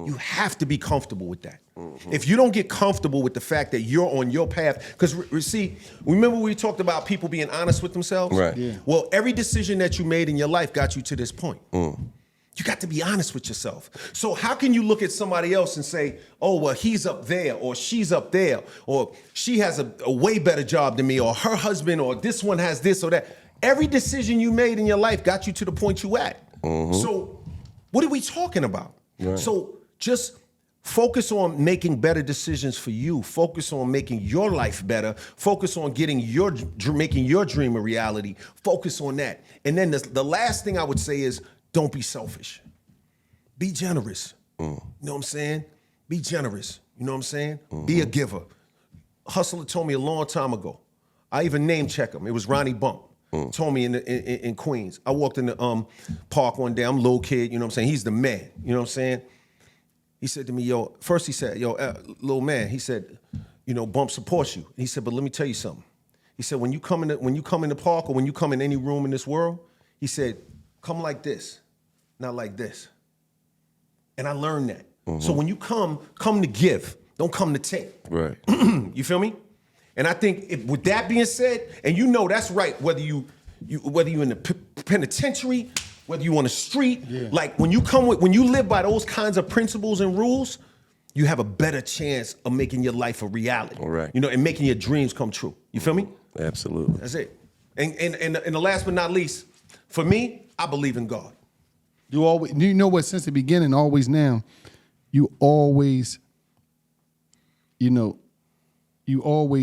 You have to be comfortable with that. If you don't get comfortable with the fact that you're on your path, because see, remember we talked about people being honest with themselves? Right. Yeah. Well, every decision that you made in your life got you to this point. You got to be honest with yourself. So how can you look at somebody else and say, oh, well, he's up there, or she's up there, or she has a way better job than me, or her husband, or this one has this or that. Every decision you made in your life got you to the point you at. So what are we talking about? Right. So just focus on making better decisions for you. Focus on making your life better. Focus on making your dream a reality. Focus on that. And then the last thing I would say is, don't be selfish. Be generous. You know what I'm saying? Be generous. You know what I'm saying? Be a giver. Hustler told me a long time ago. I even name check him. It was Ronnie Bump. Told me in Queens. I walked in the park one day. I'm a little kid. You know what I'm saying? He's the man. You know what I'm saying? He said to me, first he said, little man, he said, Bump supports you. He said, but let me tell you something. He said, when you come in the park or when you come in any room in this world, he said, come like this, not like this. And I learned that. So when you come to give, don't come to take. Right. You feel me? And I think with that being said, and that's right, whether you in the penitentiary, whether you on the street, like when you live by those kinds of principles and rules, you have a better chance of making your life a reality. Right. And making your dreams come true. You feel me? Absolutely. That's it. And the last but not least, for me, I believe in God. You know what, since the beginning, always now, you always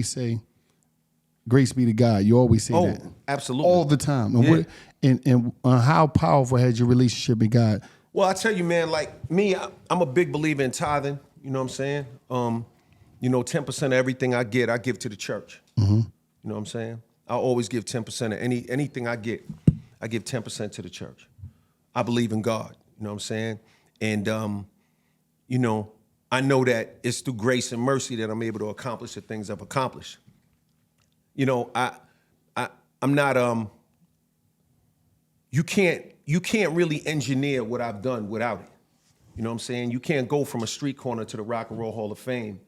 say, grace be to God. You always say that. Absolutely. All the time. And how powerful has your relationship with God? Well, I tell you, man, like me, I'm a big believer in tithing. You know what I'm saying? 10% of everything I get, I give to the church. You know what I'm saying? I always give 10% of anything I get. I give 10% to the church. I believe in God. You know what I'm saying? And, I know that it's through grace and mercy that I'm able to accomplish the things I've accomplished. I'm not, you can't really engineer what I've done without it. You know what I'm saying? You can't go from a street corner to the Rock and Roll Hall of Fame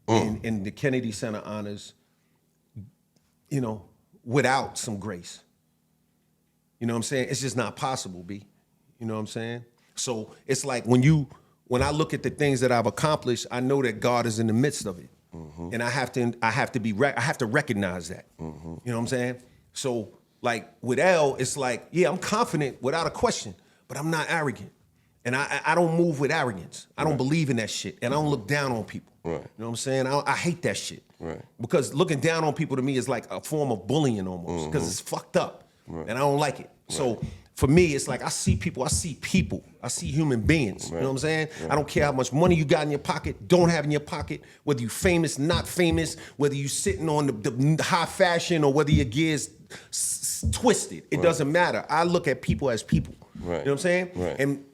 and the Kennedy Center honors, without some grace. You know what I'm saying? It's just not possible, B. You know what I'm saying? So it's like when I look at the things that I've accomplished, I know that God is in the midst of it. And I have to recognize that. You know what I'm saying? So like with L, it's like, yeah, I'm confident without a question, but I'm not arrogant. And I don't move with arrogance. I don't believe in that shit. And I don't look down on people. Right. You know what I'm saying? I hate that shit. Right. Because looking down on people to me is like a form of bullying almost, because it's fucked up, and I don't like it. So for me, it's like I see people, I see human beings. You know what I'm saying? I don't care how much money you got in your pocket, don't have in your pocket, whether you famous, not famous, whether you sitting on the high fashion or whether your gear's twisted. It doesn't matter. I look at people as people. Right. You know what I'm saying? Right. And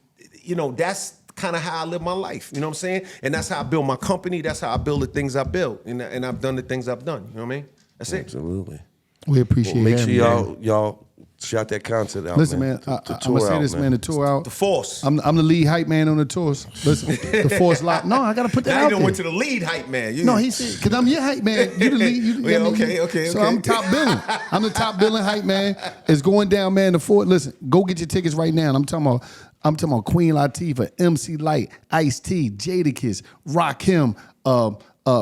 you know, that's kind of how I live my life. You know what I'm saying? And that's how I build my company. That's how I build the things I build. And I've done the things I've done. You know what I mean? That's it. Absolutely. We appreciate Well, make sure having you. y'all shout that content out. Listen, man, The I'm tour gonna say out, this, man. The tour out. The Force. I'm the lead hype man on the tours. Listen, the Force lot. No, I gotta put that Now out you there. done went to the lead hype man. You, No, he said, because I'm your hype man. You the lead. You, Yeah, I mean, okay. So I'm top billing. I'm the top billing hype man. It's going down, man. The Fort. Listen, go get your tickets right now. And I'm talking about Queen Latifah, MC Light, Ice-T, Jadakiss, Rakim,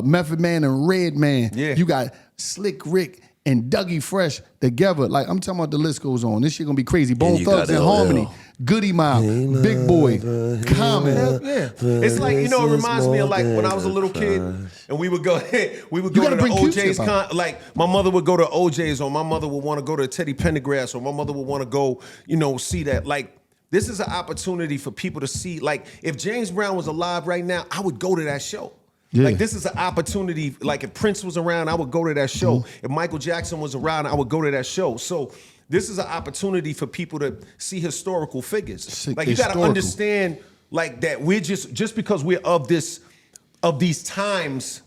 Method Man and Red Man. Yeah. You got Slick Rick and Dougie Fresh together. Like, I'm talking about the list goes on. This shit gonna be crazy. Bone you Thugs got and LL. Harmony, Goody Mob, Big Boy, Common. Yeah. It's like, you know, it reminds me of like when I was a little kid and we would go to gotta the bring OJ's Q-tip out. like my mother would go to OJ's, or my mother would want to go to Teddy Pendergrass, or my mother would want to go, you know, see that. Like, this is an opportunity for people to see, like, if James Brown was alive right now, I would go to that show. Yeah. Like, this is an opportunity. Like, if Prince was around, I would go to that show. If Michael Jackson was around, I would go to that show. So this is an opportunity for people to see historical figures. Like, you got to Historical. understand, like, that we're just because we're of these times,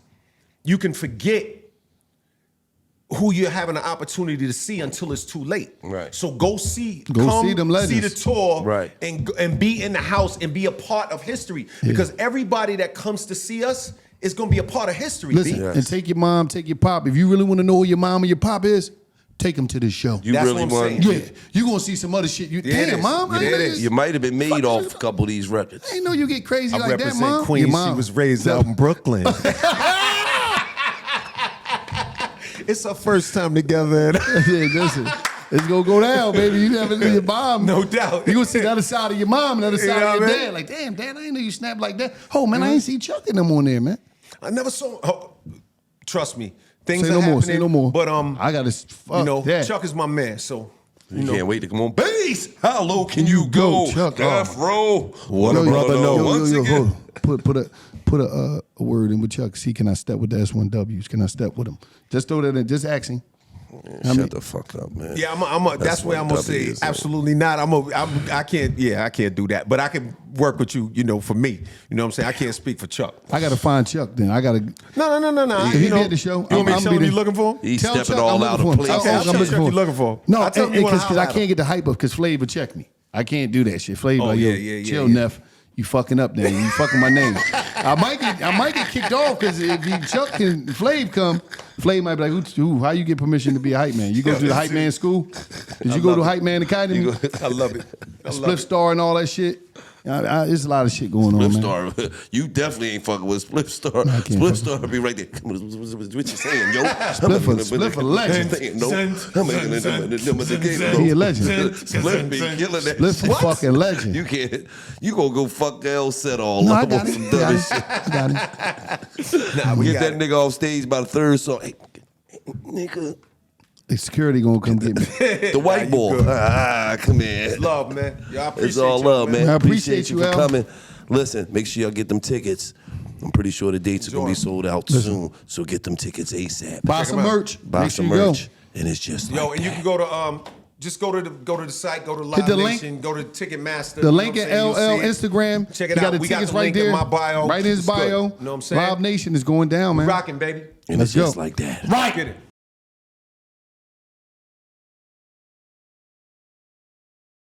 you can forget who you're having an opportunity to see until it's too late. Right. So go see them legends. see the tour, Right. and be in the house and be a part of history. Because everybody that comes to see us is gonna be a part of history. Listen, B. and take your mom, take your pop. If you really want to know who your mom or your pop is, take them to this show. You That's really what I'm want? saying. Yeah, you gonna see some other shit. You Yeah, it damn, is. mom. Yeah, I it ain't know is. You might have been made off a couple of these records. I ain't know you get crazy I like that, represent mom. Queens. Your mom. She was raised out in Brooklyn. It's our first time together. Yeah, listen. It's gonna go down, baby. You never knew your mom. No doubt. You gonna see the other side of your mom and the other side know of your what I mean? dad. Like, damn, dad, I didn't know you snapped like that. Oh man, I ain't see Chuck in them on there, man. I never saw. Oh, trust me, things Say are no more. happening. Say no more. But I gotta. Fuck you know, that. Chuck is my man. So You can't wait to come on. Bass, how low can you go? Chuck? Death Row. What a brother know. Once again. hold on. Put a word in with Chuck. See, can I step with the S1Ws? Can I step with him? Just throw that in. Just ask him. Shut the fuck up, man. yeah, that's where I'm gonna say W's, absolutely not. I can't. Yeah, I can't do that. But I can work with you. You know, for me. You know what I'm saying? I can't speak for Chuck. I gotta find Chuck. Then I gotta. No. If he You know, be at the show, you want me I'm to tell be him there. you're looking for him? He's Tell stepping Chuck all I'm out of looking for him. place. Okay, I'll I'm tell looking Chuck for you're him. looking for him. No, I'll tell him you wanna because holler I at him. can't get the hype up because Flav will check me. I can't do that shit. Flav, Oh, like, yo, yeah, chill, yeah. Neff. You fucking up there. You fucking my name. I might get kicked off because if Chuck and Flav come, Flav might be like, who? How you get permission to be a hype man? You go to the hype man school? Did you go to Hype Man Academy? I love it. Split Star and all that shit? There's a lot of shit going on, Split man. Star, you definitely ain't fucking with Split Star. I can't Split fuck Star be right there. What you saying, yo? Split for legend. He a legend. Split be killing that. Split for fucking legend. You can't. You gonna go fuck L set all No, I up got on it. some I dumb got shit. it. I got it. Nah, we Get got that it. nigga off stage by the third song. Hey, nigga. The security gonna come get me. The white boy. Come in. Love, man. Y'all appreciate It's all y'all, love, man. I appreciate you, for Al. coming. Listen, make sure y'all get them tickets. I'm pretty sure the dates are gonna be sold out soon. So get them tickets ASAP. Buy some merch. Buy Make some sure you merch. And it's just Yo, like and you that. can go to just go to the site, go to Live the link. Nation, go to Ticketmaster. The link in you know what I'm LL saying? Instagram. Check it He got out. the We got tickets the right link in there. my bio. Right in his It's good. bio. You know what I'm saying? Live Nation is going down, man. Rocking, baby. And Let's it's just go. like that. Get it.